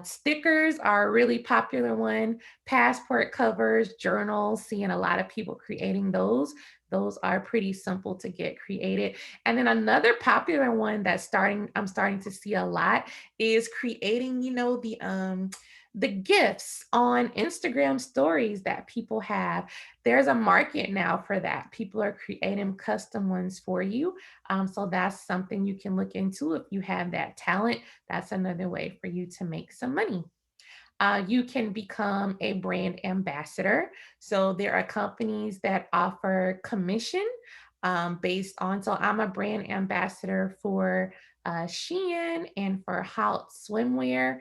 Stickers are a really popular one. Passport covers, journals, seeing a lot of people creating those. Those are pretty simple to get created. And then another popular one I'm starting to see a lot is creating, the gifts on Instagram stories that people have. There's a market now for that. People are creating custom ones for you. So that's something you can look into if you have that talent. That's another way for you to make some money. You can become a brand ambassador. So there are companies that offer commission based on. So I'm a brand ambassador for Shein and for Halt Swimwear.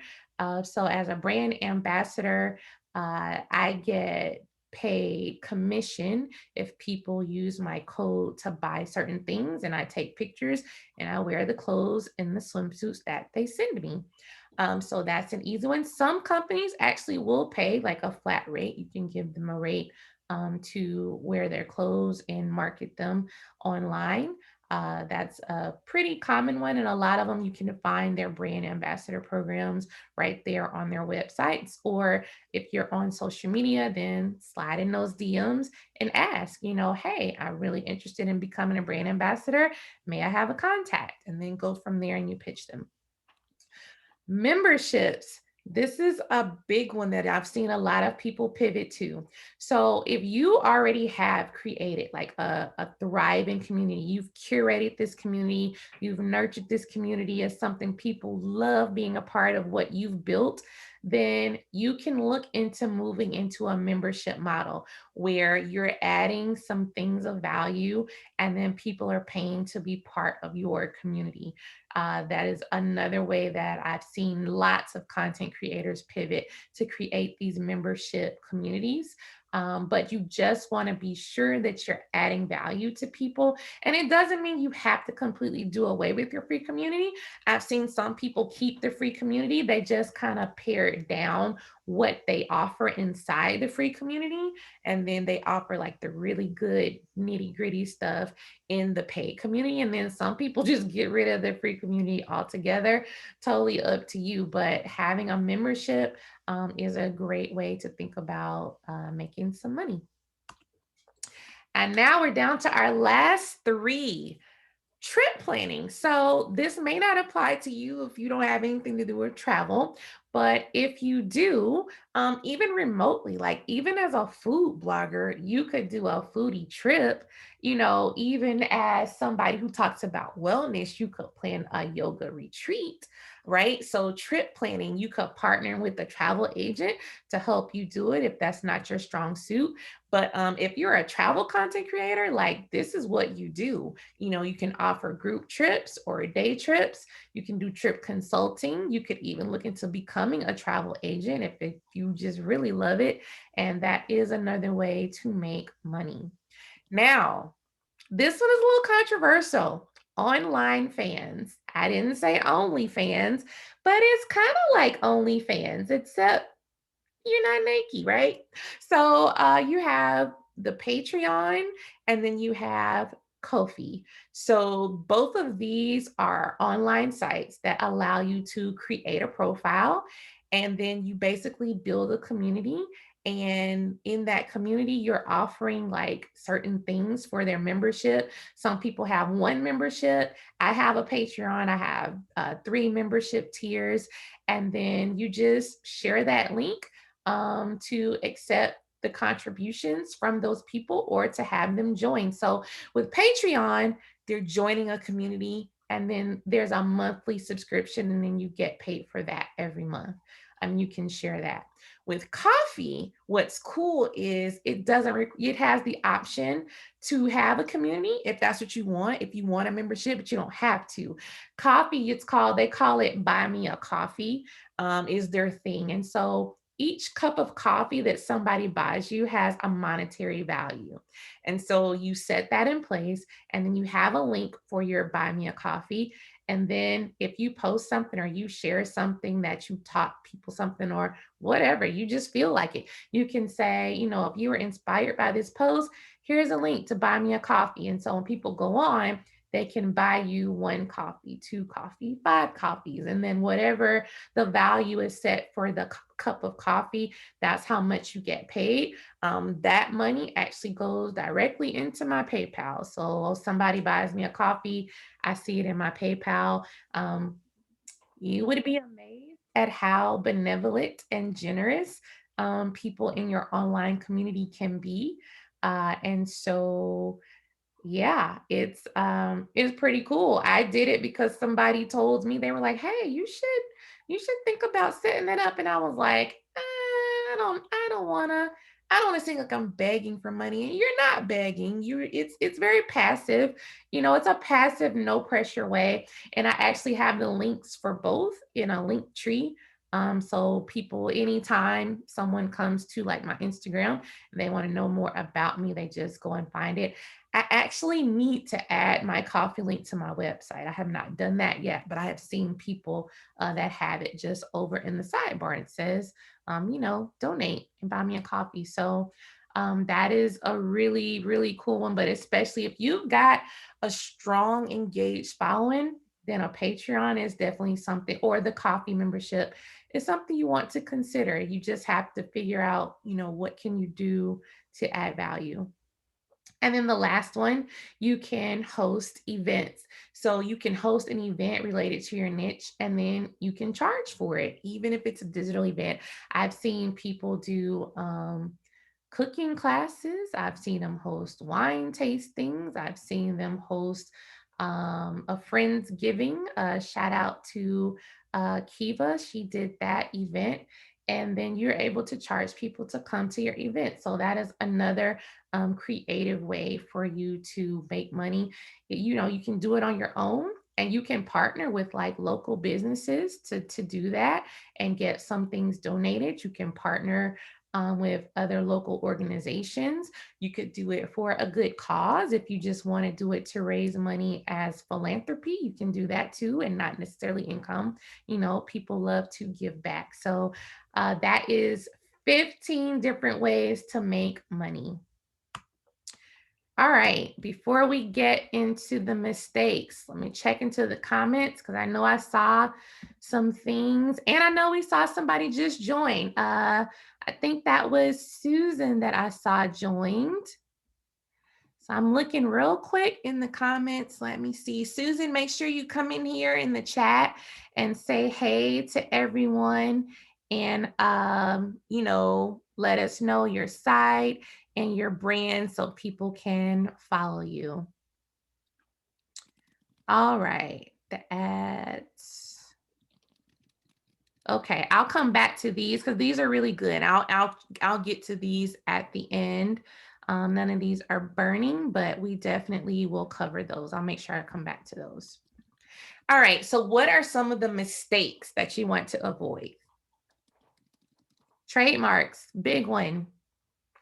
So as a brand ambassador, I get paid commission if people use my code to buy certain things, and I take pictures and I wear the clothes and the swimsuits that they send me. So that's an easy one. Some companies actually will pay like a flat rate. You can give them a rate to wear their clothes and market them online. That's a pretty common one. And a lot of them, you can find their brand ambassador programs right there on their websites. Or if you're on social media, then slide in those DMs and ask, hey, I'm really interested in becoming a brand ambassador. May I have a contact? And then go from there and you pitch them. Memberships. This is a big one that I've seen a lot of people pivot to. So, if you already have created like a thriving community, you've curated this community, you've nurtured this community as something people love being a part of what you've built, then you can look into moving into a membership model where you're adding some things of value and then people are paying to be part of your community. That is another way that I've seen lots of content creators pivot to create these membership communities. But you just want to be sure that you're adding value to people. And it doesn't mean you have to completely do away with your free community. I've seen some people keep the free community, they just kind of pare down what they offer inside the free community. And then they offer like the really good nitty gritty stuff in the paid community. And then some people just get rid of the free community altogether. Totally up to you. But having a membership is a great way to think about making some money. And now we're down to our last three. Trip planning. So this may not apply to you if you don't have anything to do with travel, but if you do, even remotely, like even as a food blogger, you could do a foodie trip. Even as somebody who talks about wellness, you could plan a yoga retreat, right? So trip planning, you could partner with a travel agent to help you do it if that's not your strong suit. But if you're a travel content creator, like this is what you do. You can offer group trips or day trips. You can do trip consulting. You could even look into becoming a travel agent if you just really love it. And that is another way to make money. Now, this one is a little controversial. Online fans. I didn't say OnlyFans, but it's kind of like OnlyFans, except you're not Nike, right? So you have the Patreon and then you have Kofi. So both of these are online sites that allow you to create a profile and then you basically build a community. And in that community, you're offering like certain things for their membership. Some people have one membership. I have a Patreon. I have three membership tiers. And then you just share that link to accept the contributions from those people or to have them join. So with Patreon, they're joining a community and then there's a monthly subscription and then you get paid for that every month. You can share that. With Kofi, what's cool is it has the option to have a community if that's what you want. If you want a membership, but you don't have to. Kofi, they call it Buy Me a Coffee, is their thing. And so each cup of coffee that somebody buys you has a monetary value. And so you set that in place, and then you have a link for your buy me a coffee. And then if you post something or you share something that you taught people something or whatever, you just feel like it, you can say, if you were inspired by this post, here's a link to buy me a coffee. And so when people go on, they can buy you one coffee, two coffee, five coffees, and then whatever the value is set for the cup of coffee, that's how much you get paid. That money actually goes directly into my PayPal. So somebody buys me a coffee, I see it in my PayPal. Um, you would be amazed at how benevolent and generous people in your online community can be. And so yeah, it's pretty cool. I did it because somebody told me, they were like, "Hey, you should think about setting that up." And I was like, I don't wanna seem like I'm begging for money. And you're not begging. It's very passive. It's a passive, no pressure way. And I actually have the links for both in a link tree. So people, anytime someone comes to like my Instagram, and they want to know more about me, they just go and find it. I actually need to add my coffee link to my website. I have not done that yet, but I have seen people that have it just over in the sidebar. It says, donate and buy me a coffee. So that is a really, really cool one. But especially if you've got a strong, engaged following, then a Patreon is definitely something, or the coffee membership is something you want to consider. You just have to figure out, what can you do to add value. And then the last one, you can host events. So you can host an event related to your niche and then you can charge for it, even if it's a digital event. I've seen people do cooking classes. I've seen them host wine tastings. I've seen them host a friend's giving. Shout out to Kiva. She did that event. And then you're able to charge people to come to your event. So that is another creative way for you to make money. You can do it on your own, and you can partner with like local businesses to do that and get some things donated. You can partner with other local organizations. You could do it for a good cause. If you just want to do it to raise money as philanthropy, you can do that too, and not necessarily income. People love to give back. So that is 15 different ways to make money. All right, before we get into the mistakes, let me check into the comments because I know I saw some things, and I know we saw somebody just join. I think that was Susan that I saw joined. So I'm looking real quick in the comments. Let me see. Susan, make sure you come in here in the chat and say hey to everyone, and let us know your site and your brand so people can follow you. All right, the ads. Okay, I'll come back to these because these are really good. I'll get to these at the end. None of these are burning, but we definitely will cover those. I'll make sure I come back to those. All right, so what are some of the mistakes that you want to avoid? Trademarks, big one.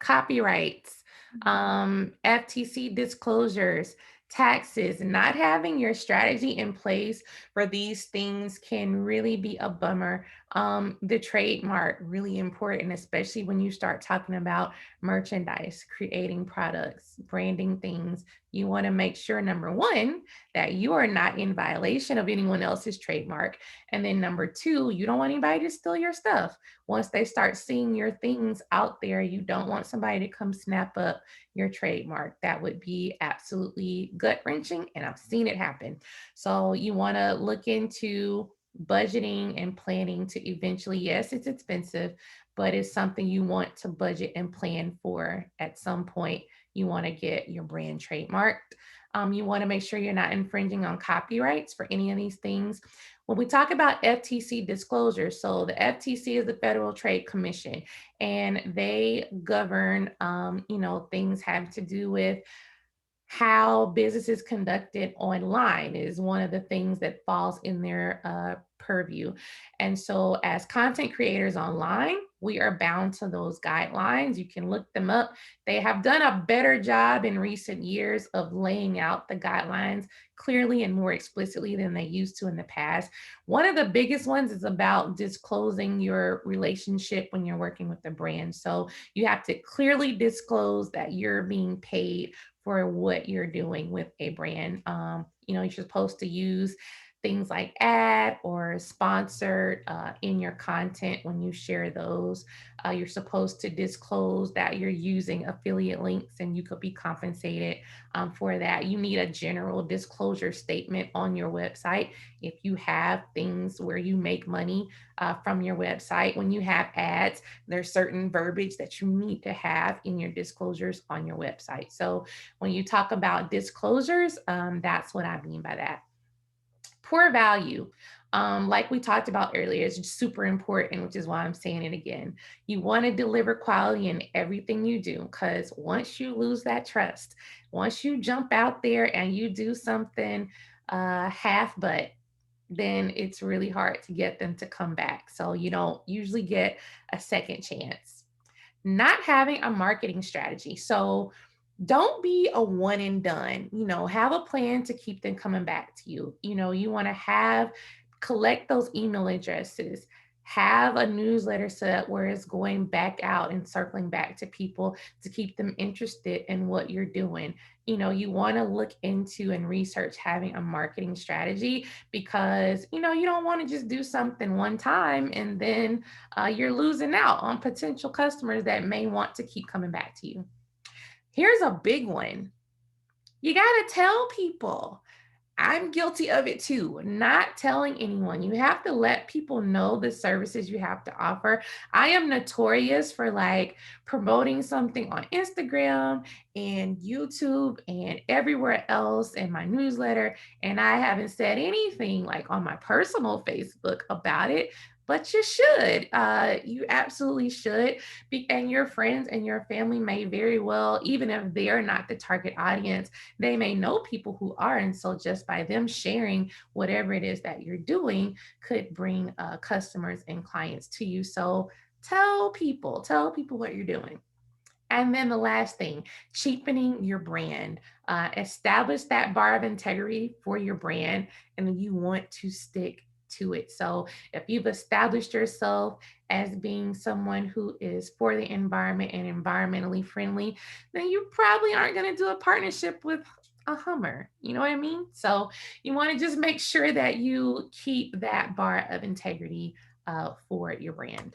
Copyrights, FTC disclosures, taxes. Not having your strategy in place for these things can really be a bummer. The trademark, really important, especially when you start talking about merchandise, creating products, branding things. You want to make sure, number one, that you are not in violation of anyone else's trademark. And then number two, you don't want anybody to steal your stuff. Once they start seeing your things out there, you don't want somebody to come snap up your trademark. That would be absolutely gut wrenching, and I've seen it happen. So you want to look into budgeting and planning to eventually, yes, it's expensive, but it's something you want to budget and plan for at some point. You want to get your brand trademarked. You want to make sure you're not infringing on copyrights for any of these things. When we talk about FTC disclosure, so the FTC is the Federal Trade Commission, and they govern, things have to do with how business is conducted online is one of the things that falls in their purview. And so as content creators online, we are bound to those guidelines. You can look them up. They have done a better job in recent years of laying out the guidelines clearly and more explicitly than they used to in the past. One of the biggest ones is about disclosing your relationship when you're working with the brand. So you have to clearly disclose that you're being paid for what you're doing with a brand. You're supposed to use things like ad or sponsored in your content when you share those. You're supposed to disclose that you're using affiliate links and you could be compensated for that. You need a general disclosure statement on your website. If you have things where you make money from your website, when you have ads, there's certain verbiage that you need to have in your disclosures on your website. So when you talk about disclosures, that's what I mean by that. Poor value. Like we talked about earlier, is super important, which is why I'm saying it again. You want to deliver quality in everything you do, because once you lose that trust, once you jump out there and you do something half butt, then it's really hard to get them to come back. So you don't usually get a second chance. Not having a marketing strategy. So don't be a one and done. Have a plan to keep them coming back to you. You want to collect those email addresses, have a newsletter set up where it's going back out and circling back to people to keep them interested in what you're doing. You want to look into and research having a marketing strategy, because you don't want to just do something one time and then you're losing out on potential customers that may want to keep coming back to you. Here's a big one. You got to tell people. I'm guilty of it too, not telling anyone. You have to let people know the services you have to offer. I am notorious for promoting something on Instagram and YouTube and everywhere else in my newsletter. And I haven't said anything on my personal Facebook about it. But you should. You absolutely should. And your friends and your family may very well, even if they're not the target audience, they may know people who are. And so just by them sharing whatever it is that you're doing could bring customers and clients to you. So tell people what you're doing. And then the last thing, cheapening your brand. Establish that bar of integrity for your brand, and you want to stick to it. So if you've established yourself as being someone who is for the environment and environmentally friendly, then you probably aren't going to do a partnership with a Hummer. You know what I mean? So you want to just make sure that you keep that bar of integrity for your brand.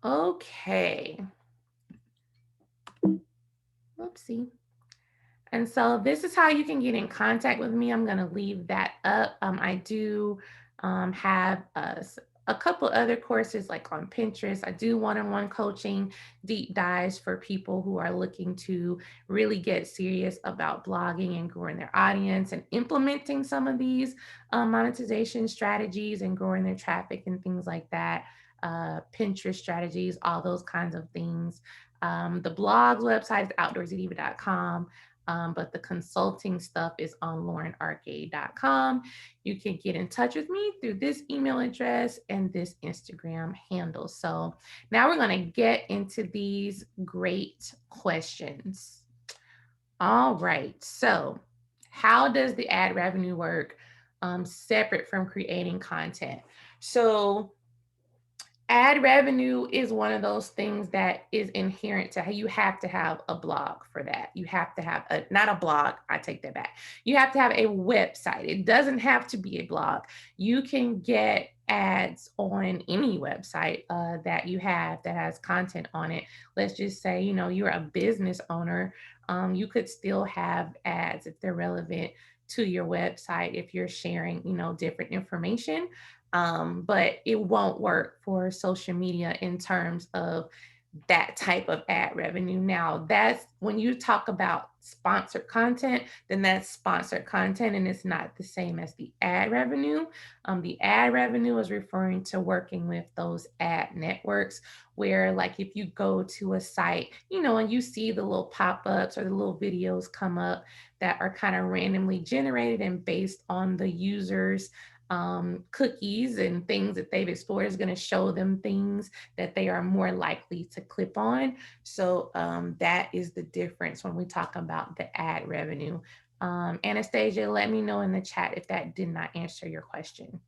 Okay. Whoopsie. And so this is how you can get in contact with me. I'm going to leave that up. I do have a couple other courses on Pinterest. I do one-on-one coaching, deep dives for people who are looking to really get serious about blogging and growing their audience and implementing some of these monetization strategies and growing their traffic and things like that. Pinterest strategies, all those kinds of things. The blog website is outdoorsdiva.com. But the consulting stuff is on laurenarcade.com. You can get in touch with me through this email address and this Instagram handle. So now we're going to get into these great questions. All right. So how does the ad revenue work separate from creating content? So ad revenue is one of those things that is inherent to how you have to have a blog for that. You have to have not a blog. I take that back. You have to have a website. It doesn't have to be a blog. You can get ads on any website that you have that has content on it. Let's just say, you're a business owner. You could still have ads if they're relevant to your website, if you're sharing, different information. But it won't work for social media in terms of that type of ad revenue. Now, that's when you talk about sponsored content, then that's sponsored content and it's not the same as the ad revenue. The ad revenue is referring to working with those ad networks where, like, if you go to a site, and you see the little pop-ups or the little videos come up that are kind of randomly generated and based on the users cookies and things that they've explored, is going to show them things that they are more likely to click on. So that is the difference when we talk about the ad revenue. Anastasia, let me know in the chat if that did not answer your question.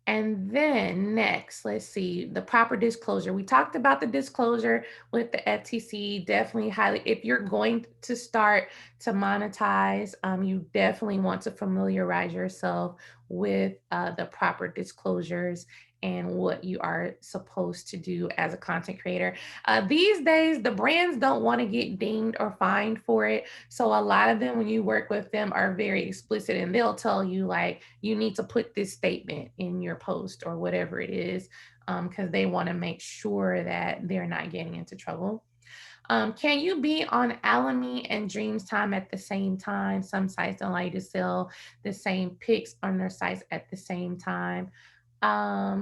And then next, let's see, the proper disclosure. We talked about the disclosure with the FTC. Definitely highly, if you're going to start to monetize, you definitely want to familiarize yourself with the proper disclosures and what you are supposed to do as a content creator. These days, the brands don't want to get dinged or fined for it. So a lot of them, when you work with them, are very explicit and they'll tell you, like, you need to put this statement in your post or whatever it is, because they want to make sure that they're not getting into trouble. Can you be on Alamy and Dreamtime at the same time? Some sites don't like to sell the same pics on their sites at the same time. I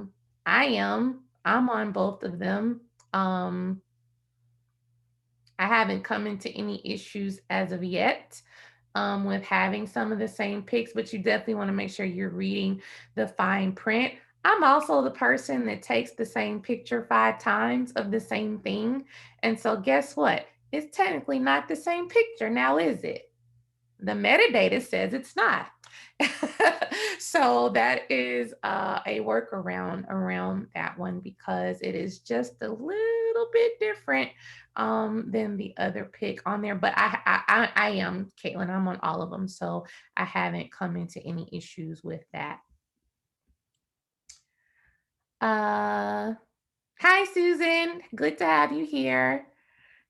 am. I'm on both of them. Um, I haven't come into any issues as of yet with having some of the same pics, but you definitely want to make sure you're reading the fine print. I'm also the person that takes the same picture 5 times of the same thing. And so, guess what? It's technically not the same picture now, is it? The metadata says it's not. So that is a workaround around that one because it is just a little bit different than the other pick on there. But I am Caitlin. I'm on all of them, so I haven't come into any issues with that. Hi Susan, good to have you here.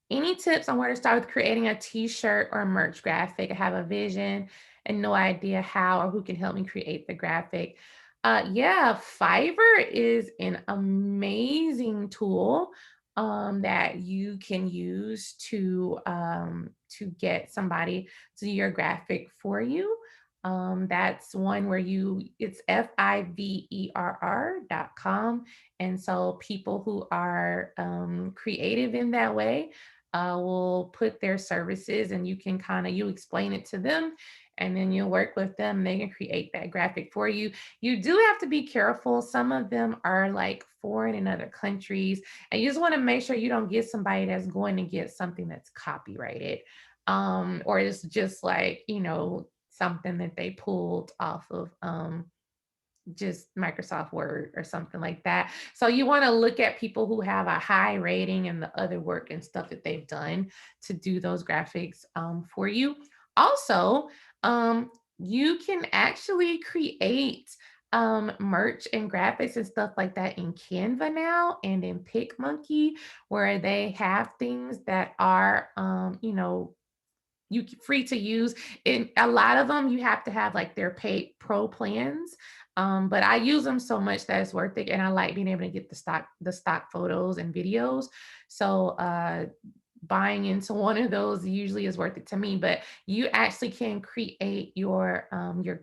Any tips on where to start with creating a t-shirt or merch graphic? I have a vision and no idea how or who can help me create the graphic. Yeah, Fiverr is an amazing tool that you can use to get somebody to do your graphic for you. That's one where it's fiverr.com. And so people who are creative in that way will put their services and you can you explain it to them and then you'll work with them. They can create that graphic for you. You do have to be careful. Some of them are like foreign in other countries, and you just want to make sure you don't get somebody that's going to get something that's copyrighted, or it's just like, something that they pulled off of just Microsoft Word or something like that. So you want to look at people who have a high rating and the other work and stuff that they've done to do those graphics for you. Also, you can actually create merch and graphics and stuff like that in Canva now and in PicMonkey, where they have things that are, you free to use. In a lot of them, you have to have like their paid pro plans. But I use them so much that it's worth it. And I like being able to get the stock photos and videos. So buying into one of those usually is worth it to me. But you actually can create your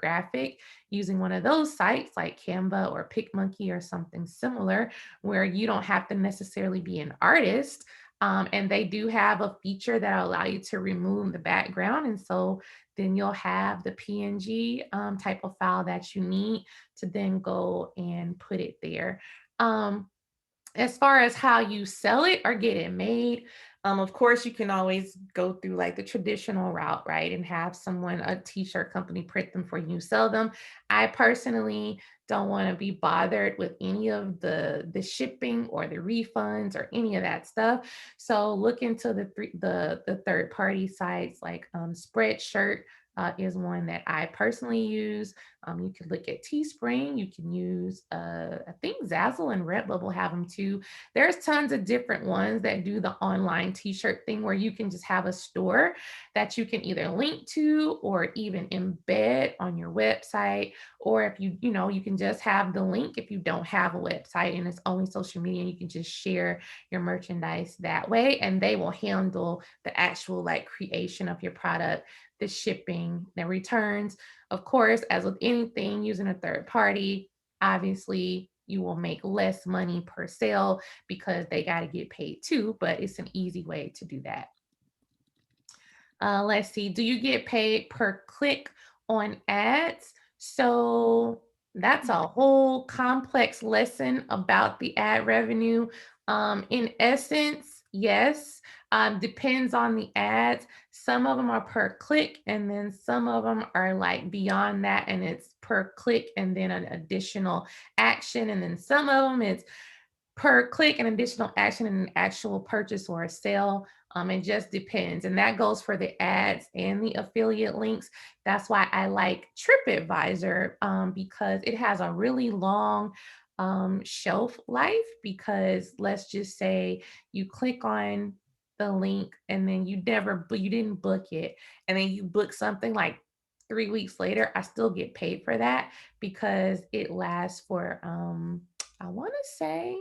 graphic using one of those sites like Canva or PicMonkey or something similar, where you don't have to necessarily be an artist. And they do have a feature that will allow you to remove the background. And so then you'll have the PNG type of file that you need to then go and put it there. As far as how you sell it or get it made, of course, you can always go through like the traditional route, right? And have a t-shirt company print them for you, sell them. I personally don't want to be bothered with any of the shipping or the refunds or any of that stuff. So look into the third party sites like Spreadshirt is one that I personally use. You can look at Teespring. You can use, I think Zazzle and Redbubble have them too. There's tons of different ones that do the online t-shirt thing where you can just have a store that you can either link to or even embed on your website. Or if you can just have the link if you don't have a website and it's only social media, you can just share your merchandise that way and they will handle the actual like creation of your product, the shipping, the returns. Of course, as with anything using a third party, obviously you will make less money per sale because they got to get paid too, but it's an easy way to do that. Let's see. Do you get paid per click on ads? So that's a whole complex lesson about the ad revenue. In essence, yes. Depends on the ads. Some of them are per click, and then some of them are like beyond that, and it's per click and then an additional action. And then some of them it's per click, an additional action, and an actual purchase or a sale. It just depends. And that goes for the ads and the affiliate links. That's why I like TripAdvisor because it has a really long shelf life. Because let's just say you click on the link and then you didn't book it, and then you book something like 3 weeks later, I still get paid for that because it lasts for I want to say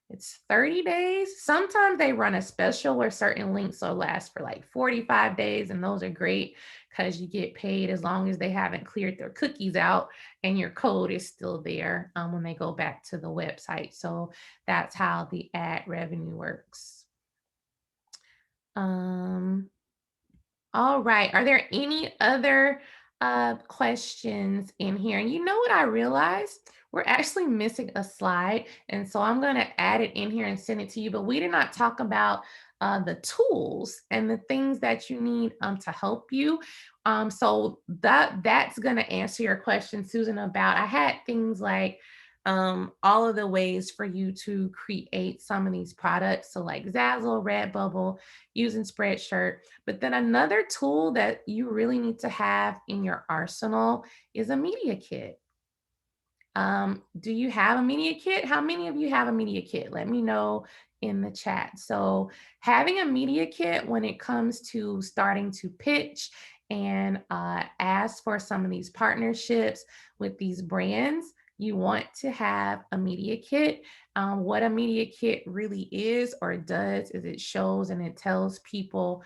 it's 30 days. Sometimes they run a special where certain links will last for like 45 days, and those are great because you get paid as long as they haven't cleared their cookies out and your code is still there when they go back to the website. So that's how the ad revenue works. Um, all right. Are there any other questions in here? And you know what I realized? We're actually missing a slide. And so I'm going to add it in here and send it to you. But we did not talk about the tools and the things that you need to help you. So that's going to answer your question, Susan, about I had things like all of the ways for you to create some of these products. So like Zazzle, Redbubble, using Spreadshirt. But then another tool that you really need to have in your arsenal is a media kit. Do you have a media kit? How many of you have a media kit? Let me know in the chat. So, having a media kit when it comes to starting to pitch and ask for some of these partnerships with these brands, you want to have a media kit. What a media kit really is or does is it shows and it tells people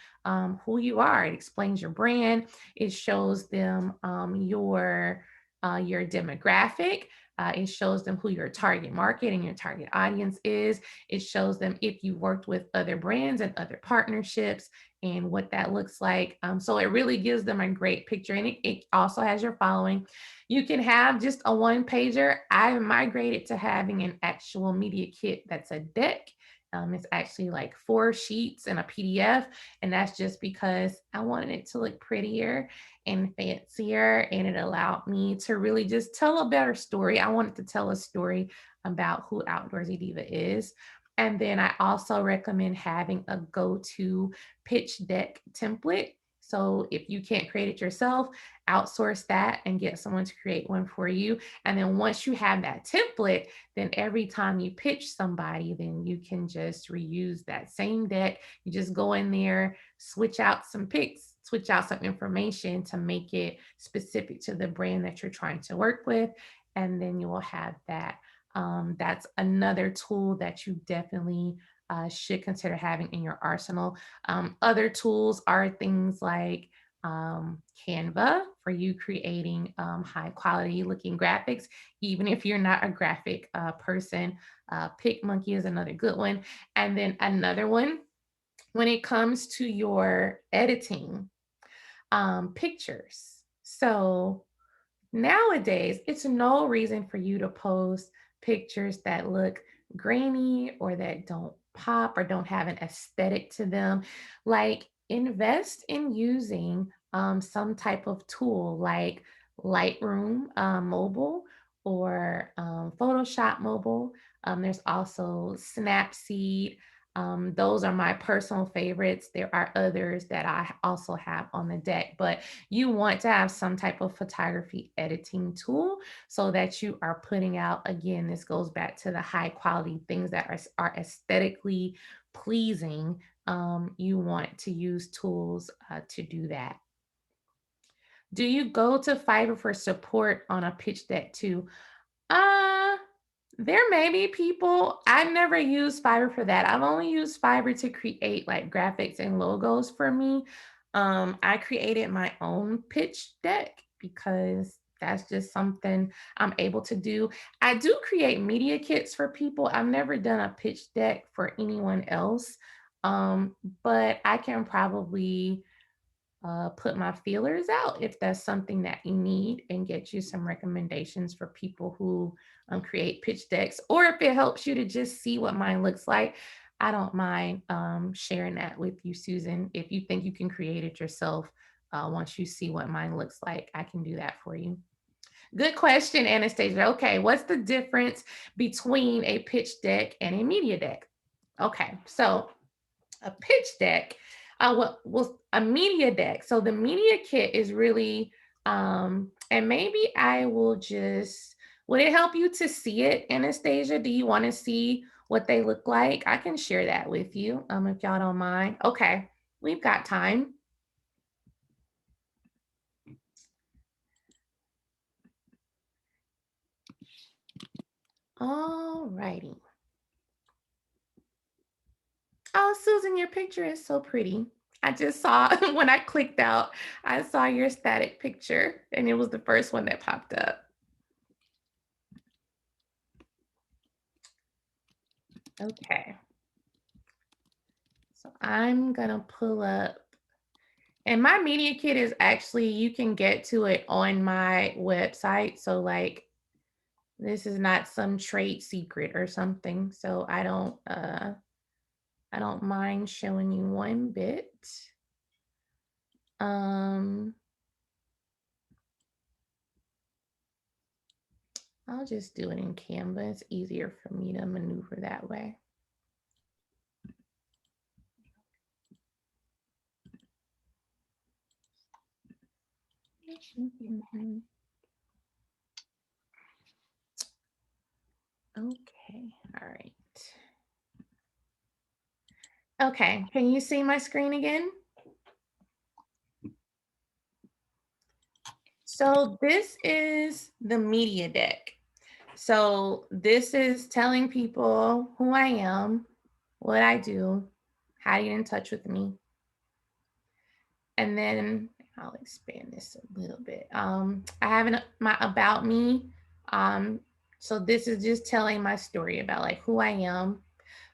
who you are. It explains your brand. It shows them your demographic. It shows them who your target market and your target audience is. It shows them if you worked with other brands and other partnerships and what that looks like. So it really gives them a great picture. And it also has your following. You can have just a one pager. I've migrated to having an actual media kit that's a deck. It's actually like 4 sheets and a PDF. And that's just because I wanted it to look prettier and fancier, and it allowed me to really just tell a better story. I wanted to tell a story about who Outdoorsy Diva is. And then I also recommend having a go-to pitch deck template. So if you can't create it yourself, outsource that and get someone to create one for you. And then once you have that template, then every time you pitch somebody, then you can just reuse that same deck. You just go in there, switch out some pics, switch out some information to make it specific to the brand that you're trying to work with. And then you will have that. That's another tool that you definitely should consider having in your arsenal. Other tools are things like Canva for you creating high quality looking graphics, even if you're not a graphic person. PicMonkey is another good one. And then another one, when it comes to your editing pictures. So nowadays, it's no reason for you to post pictures that look grainy or that don't pop or don't have an aesthetic to them. Like, invest in using some type of tool like Lightroom mobile or Photoshop mobile. There's also Snapseed. Those are my personal favorites. There are others that I also have on the deck, but you want to have some type of photography editing tool so that you are putting out, again, this goes back to the high quality things that are aesthetically pleasing. You want to use tools to do that. Do you go to Fiverr for support on a pitch deck too? Uh, there may be people. I've never used Fiverr for that. I've only used Fiverr to create like graphics and logos for me. I created my own pitch deck because that's just something I'm able to do. I do create media kits for people. I've never done a pitch deck for anyone else. Um, but I can probably put my feelers out if that's something that you need and get you some recommendations for people who create pitch decks, or if it helps you to just see what mine looks like. I don't mind sharing that with you, Susan. If you think you can create it yourself, once you see what mine looks like, I can do that for you. Good question, Anastasia. Okay, what's the difference between a pitch deck and a media deck? Okay, so a pitch deck, well, a media deck. So the media kit is really, and maybe I will just, would it help you to see it, Anastasia? Do you want to see what they look like? I can share that with you, if y'all don't mind. Okay, we've got time. All righty. Oh, Susan, your picture is so pretty. I just saw when I clicked out, I saw your static picture and it was the first one that popped up. Okay. So I'm gonna pull up, and my media kit is actually, you can get to it on my website. So like this is not some trade secret or something. So I don't mind showing you one bit. Um I'll just do it in Canva. It's easier for me to maneuver that way. Okay, all right. Okay, can you see my screen again? So this is the media deck. So this is telling people who I am, what I do, how to get in touch with me. And then I'll expand this a little bit. I have my about me. So this is just telling my story about like who I am.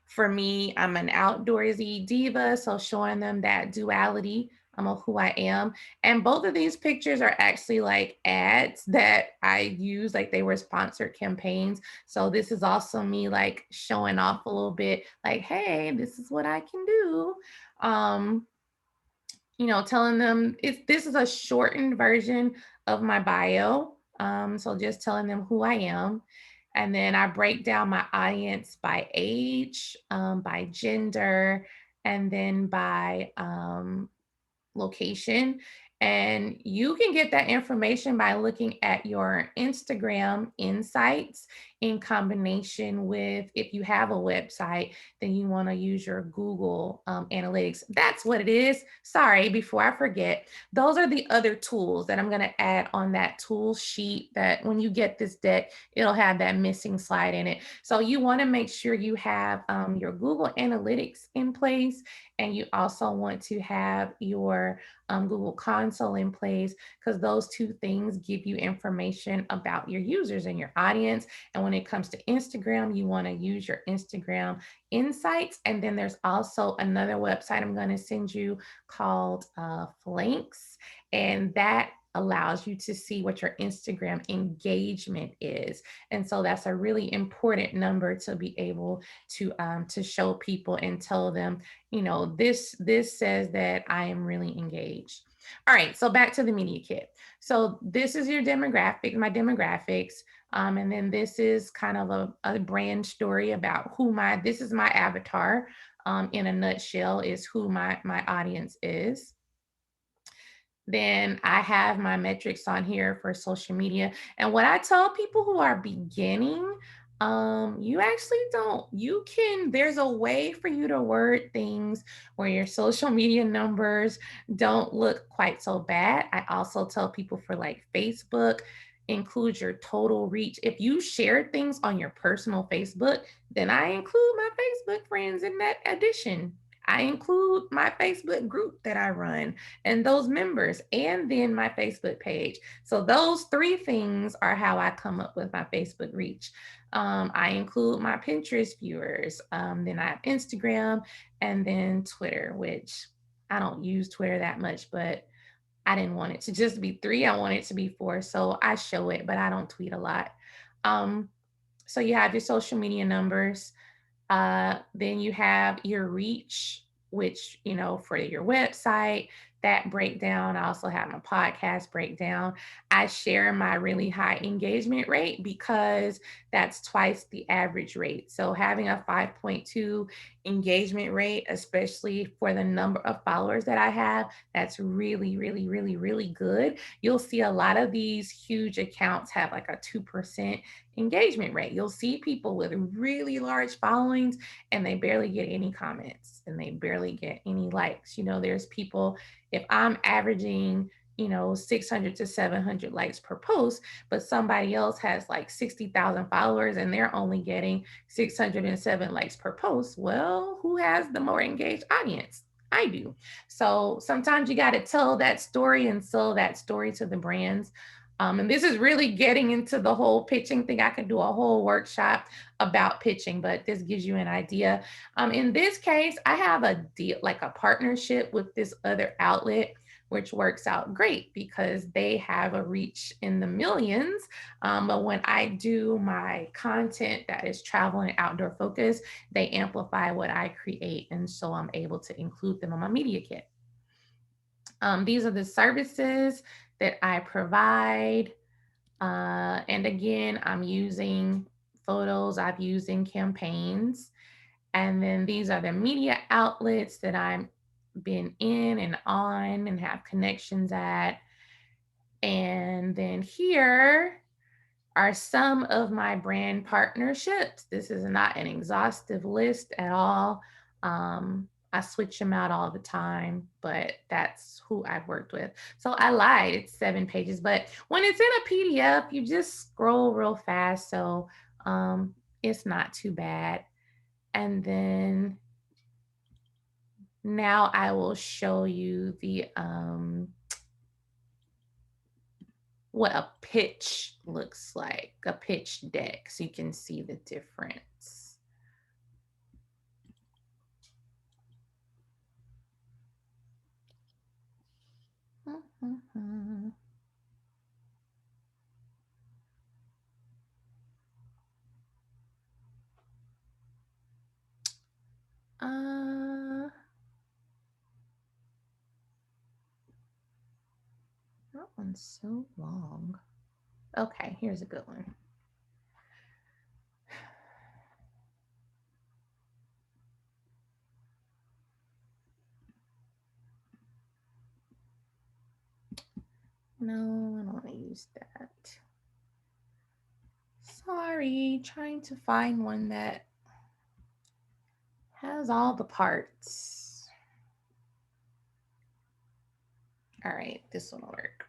For me, I'm an outdoorsy diva, so showing them that duality of who I am. And both of these pictures are actually like ads that I use, like they were sponsored campaigns. So this is also me like showing off a little bit, like, hey, this is what I can do. Um, telling them this is a shortened version of my bio. So just telling them who I am. And then I break down my audience by age, by gender, and then by location. And you can get that information by looking at your Instagram insights in combination with, if you have a website, then you want to use your Google Analytics. That's what it is. Sorry, before I forget, those are the other tools that I'm going to add on that tool sheet that when you get this deck, it'll have that missing slide in it. So you want to make sure you have your Google Analytics in place, and you also want to have your Google Console in place, because those two things give you information about your users and your audience. And when it comes to Instagram, you want to use your Instagram insights. And then there's also another website I'm going to send you called Flanks, and that allows you to see what your Instagram engagement is. And so that's a really important number to be able to show people and tell them, this says that I am really engaged. All right, so back to the media kit. So this is your demographic, my demographics. And then this is kind of a brand story about this is my avatar. in a nutshell is who my audience is. Then I have my metrics on here for social media. And what I tell people who are beginning, you actually don't, you can, there's a way for you to word things where your social media numbers don't look quite so bad. I also tell people for like Facebook, include your total reach. If you share things on your personal Facebook, then I include my Facebook friends in that addition. I include my Facebook group that I run and those members, and then my Facebook page. So those three things are how I come up with my Facebook reach. I include my Pinterest viewers, then I have Instagram, and then Twitter, which I don't use Twitter that much, but I didn't want it to just be three. I want it to be four. So I show it, but I don't tweet a lot. Um, so you have your social media numbers. Then you have your reach, which, you know, for your website, that breakdown. I also have my podcast breakdown. I share my really high engagement rate because that's twice the average rate. So having a 5.2 engagement rate, especially for the number of followers that I have, that's really, really, really, really good. You'll see a lot of these huge accounts have like a 2% engagement rate. You'll see people with really large followings and they barely get any comments and they barely get any likes. You know, there's people, if I'm averaging, you know, 600 to 700 likes per post, but somebody else has like 60,000 followers and they're only getting 607 likes per post. Well, who has the more engaged audience? I do. So sometimes you got to tell that story and sell that story to the brands. And this is really getting into the whole pitching thing. I could do a whole workshop about pitching, but this gives you an idea. In this case, I have a deal, like a partnership with this other outlet, which works out great because they have a reach in the millions. But when I do my content that is travel and outdoor focus, they amplify what I create. And so I'm able to include them on my media kit. These are the services that I provide. And again, I'm using photos I've used in campaigns. And then these are the media outlets that I've been in and on and have connections at. And then here are some of my brand partnerships. This is not an exhaustive list at all. I switch them out all the time, but that's who I've worked with. So I lied, it's 7 pages, but when it's in a PDF, you just scroll real fast. So it's not too bad. And then now I will show you the what a pitch looks like, a pitch deck, so you can see the difference. That one's so long. Okay, here's a good one. No, I don't want to use that. Sorry, trying to find one that has all the parts. All right, this one will work.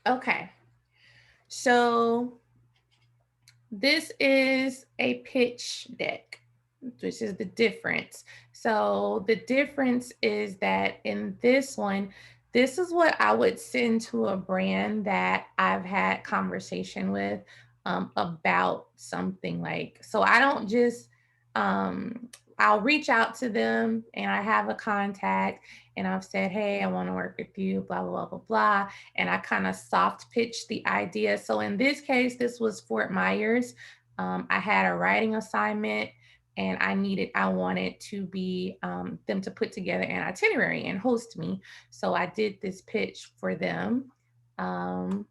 Okay, so this is a pitch deck, which is the difference. So the difference is that in this one, this is what I would send to a brand that I've had conversation with about something like, so I don't just, I'll reach out to them and I have a contact and I've said, hey, I want to work with you, blah, blah, blah, blah, blah. And I kind of soft pitch the idea. So in this case, this was Fort Myers. I had a writing assignment and I wanted to be them to put together an itinerary and host me. So I did this pitch for them. Um,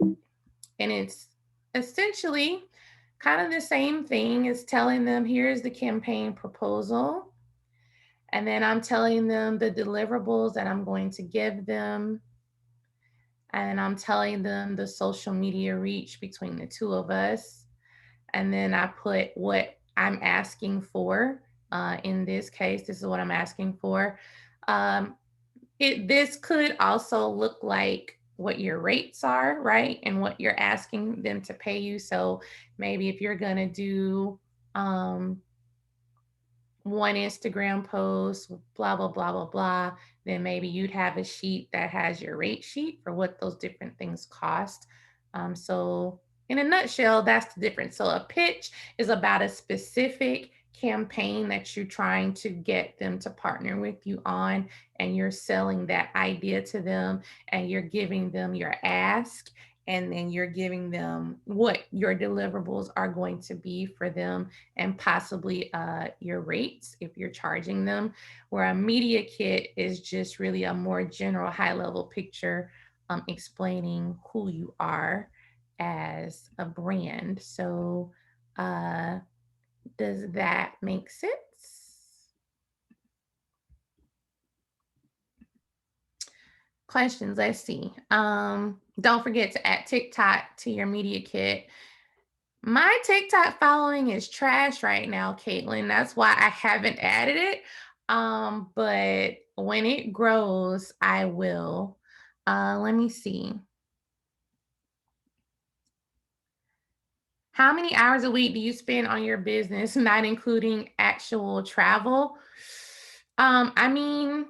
and it's essentially kind of the same thing as telling them, here's the campaign proposal. And then I'm telling them the deliverables that I'm going to give them. And I'm telling them the social media reach between the two of us. And then I put what I'm asking for. In this case, this is what I'm asking for. Um, this could also look like what your rates are, right? And what you're asking them to pay you. So maybe if you're going to do um, one Instagram post, blah, blah, blah, blah, blah, then maybe you'd have a sheet that has your rate sheet for what those different things cost. So, in a nutshell, that's the difference. So, a pitch is about a specific campaign that you're trying to get them to partner with you on, and you're selling that idea to them, and you're giving them your ask, and then you're giving them what your deliverables are going to be for them, and possibly your rates if you're charging them. Where a media kit is just really a more general, high level picture explaining who you are as a brand. So, uh, does that make sense? Questions, let's see. Don't forget to add TikTok to your media kit. My TikTok following is trash right now, Caitlin. That's why I haven't added it. But when it grows, I will. Let me see. How many hours a week do you spend on your business, not including actual travel? I mean,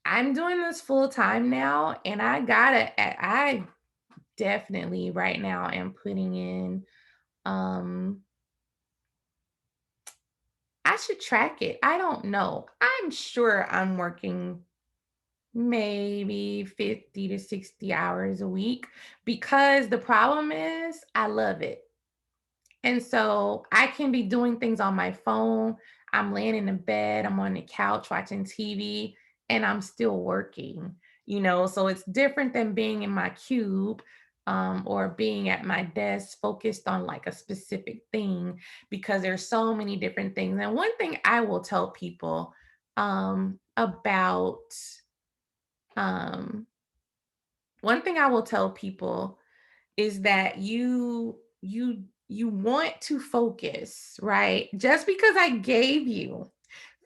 I'm doing this full time now, and I definitely right now am putting in um I should track it. I don't know. I'm sure I'm working maybe 50 to 60 hours a week, because the problem is I love it. And so I can be doing things on my phone. I'm laying in the bed, I'm on the couch watching TV, and I'm still working, So it's different than being in my cube, or being at my desk focused on like a specific thing, because there's so many different things. And one thing I will tell people about, um, one thing I will tell people is that you want to focus, right? Just because I gave you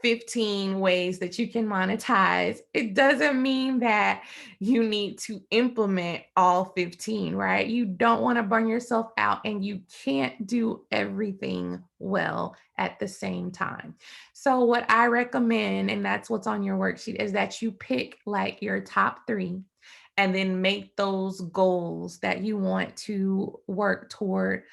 15 ways that you can monetize, it doesn't mean that you need to implement all 15, right? You don't want to burn yourself out, and you can't do everything well at the same time. So, what I recommend, and that's what's on your worksheet, is that you pick like your top 3, and then make those goals that you want to work toward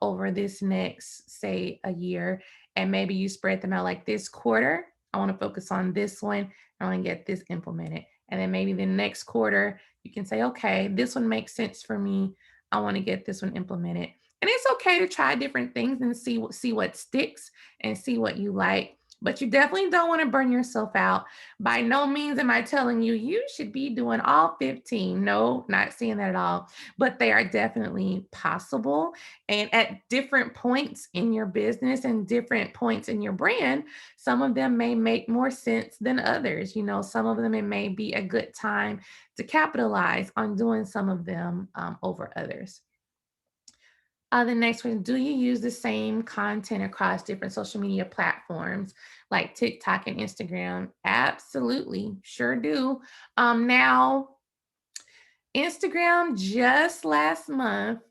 over this next, say, a year. And maybe you spread them out like this quarter. I want to focus on this one. I want to get this implemented. And then maybe the next quarter, you can say, okay, this one makes sense for me. I want to get this one implemented. And it's okay to try different things and see what sticks and see what you like. But you definitely don't want to burn yourself out. By no means am I telling you you should be doing all 15. No, not saying that at all. But they are definitely possible. And at different points in your business and different points in your brand, some of them may make more sense than others. Some of them, it may be a good time to capitalize on doing some of them over others. The next one, do you use the same content across different social media platforms like TikTok and Instagram? Absolutely, sure do. Now, Instagram just last month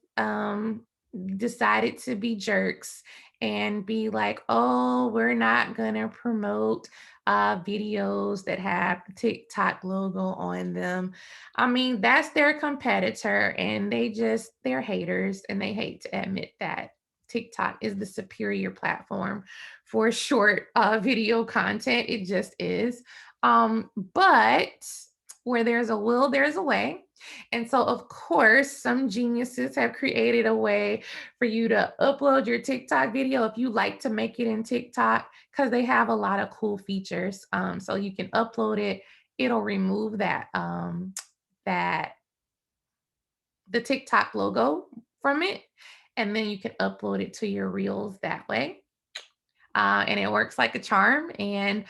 decided to be jerks and be like, oh, we're not going to promote videos that have the TikTok logo on them. I mean, that's their competitor, and they're haters, and they hate to admit that TikTok is the superior platform for short video content. It just is. But Where there's a will, there's a way. And so, of course, some geniuses have created a way for you to upload your TikTok video if you like to make it in TikTok, because they have a lot of cool features. So you can upload it. It'll remove that the TikTok logo from it, and then you can upload it to your reels that way. And it works like a charm. And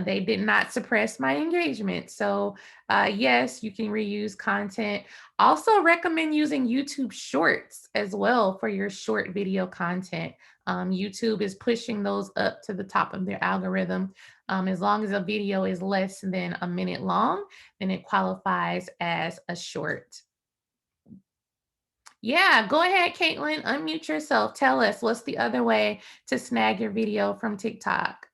they did not suppress my engagement. So, yes, you can reuse content. Also, recommend using YouTube Shorts as well for your short video content. YouTube is pushing those up to the top of their algorithm. As long as a video is less than a minute long, then it qualifies as a short. Yeah, go ahead, Caitlin. Unmute yourself. Tell us what's the other way to snag your video from TikTok.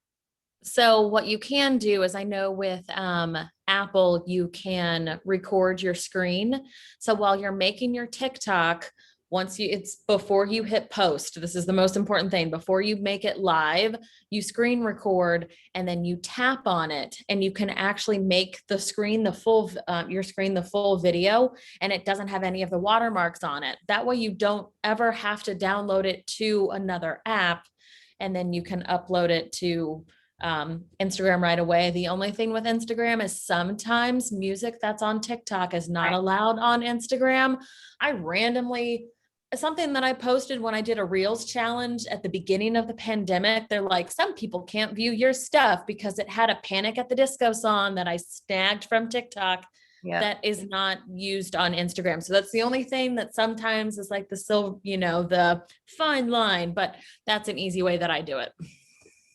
So what you can do is, I know with Apple, you can record your screen. So while you're making your TikTok, it's before you hit post, this is the most important thing. Before you make it live, you screen record and then you tap on it, and you can actually make the screen your screen the full video, and it doesn't have any of the watermarks on it. That way you don't ever have to download it to another app, and then you can upload it to Instagram right away. The only thing with Instagram is sometimes music that's on TikTok is not allowed on Instagram. Something that I posted when I did a Reels challenge at the beginning of the pandemic, they're like, some people can't view your stuff because it had a Panic at the Disco song that I snagged from TikTok. Yep. That is not used on Instagram. So that's the only thing that sometimes is like the fine line, but that's an easy way that I do it.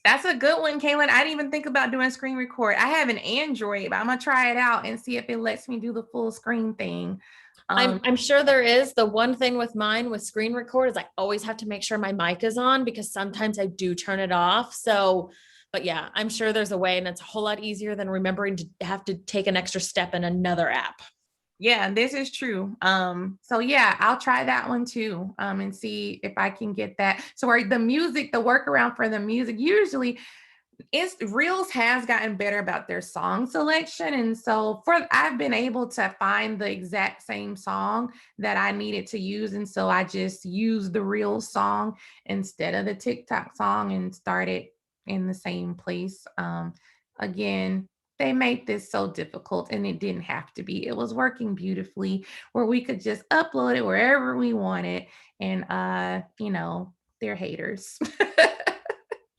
That's a good one, Kaylin. I didn't even think about doing screen record. I have an Android, but I'm gonna try it out and see if it lets me do the full screen thing. I'm sure there is. The one thing with mine with screen record is I always have to make sure my mic is on, because sometimes I do turn it off. So, but yeah, I'm sure there's a way, and it's a whole lot easier than remembering to have to take an extra step in another app. Yeah, this is true. So yeah, I'll try that one too, and see if I can get that. So the music, the workaround for the music, usually Reels has gotten better about their song selection. And so I've been able to find the exact same song that I needed to use. And so I just used the Reels song instead of the TikTok song and started in the same place. Again, they made this so difficult, and it didn't have to be. It was working beautifully where we could just upload it wherever we wanted. And they're haters.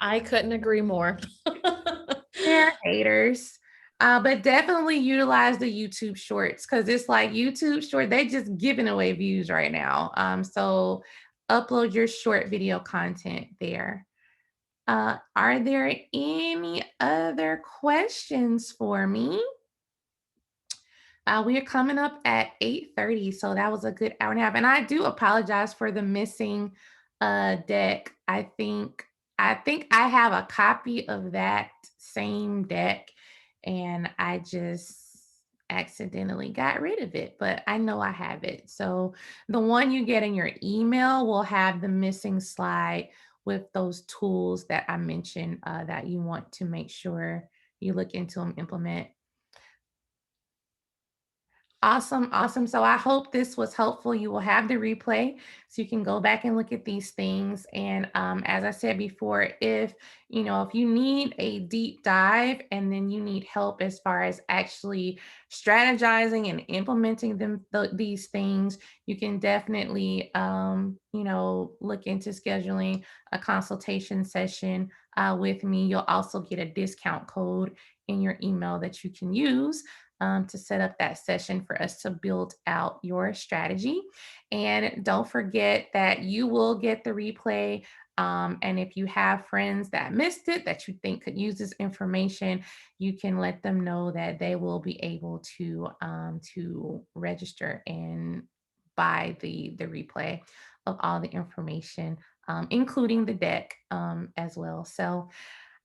I couldn't agree more. They're haters. But definitely utilize the YouTube shorts, because it's like YouTube short, they just giving away views right now. So upload your short video content there. Are there any other questions for me? We are coming up at 8:30, so that was a good hour and a half. And I do apologize for the missing deck. I think I have a copy of that same deck, and I just accidentally got rid of it, but I know I have it. So the one you get in your email will have the missing slide with those tools that I mentioned, that you want to make sure you look into and implement. Awesome, awesome. So I hope this was helpful. You will have the replay so you can go back and look at these things. And as I said before, if you need a deep dive and then you need help as far as actually strategizing and implementing these things, you can definitely look into scheduling a consultation session with me. You'll also get a discount code in your email that you can use to set up that session for us to build out your strategy. And don't forget that you will get the replay. And if you have friends that missed it, that you think could use this information, you can let them know that they will be able to register and buy the replay of all the information, including the deck as well. So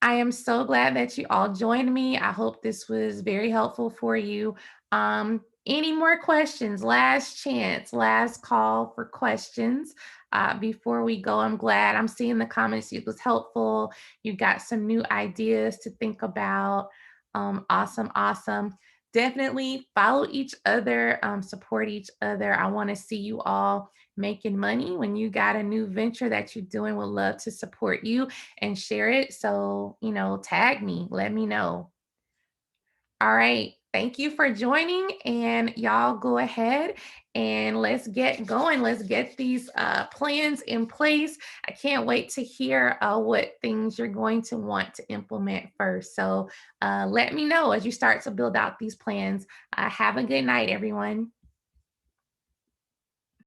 I am so glad that you all joined me. I hope this was very helpful for you. Any more questions? Last chance, last call for questions. Before we go, I'm glad I'm seeing the comments. It was helpful. You got some new ideas to think about. Awesome, awesome. definitely follow each other, support each other. I want to see you all making money. When you got a new venture that you're doing, would love to support you and share it. So, tag me, let me know. All right. Thank you for joining. And y'all go ahead and let's get going. Let's get these plans in place. I can't wait to hear what things you're going to want to implement first. So let me know as you start to build out these plans. Have a good night, everyone.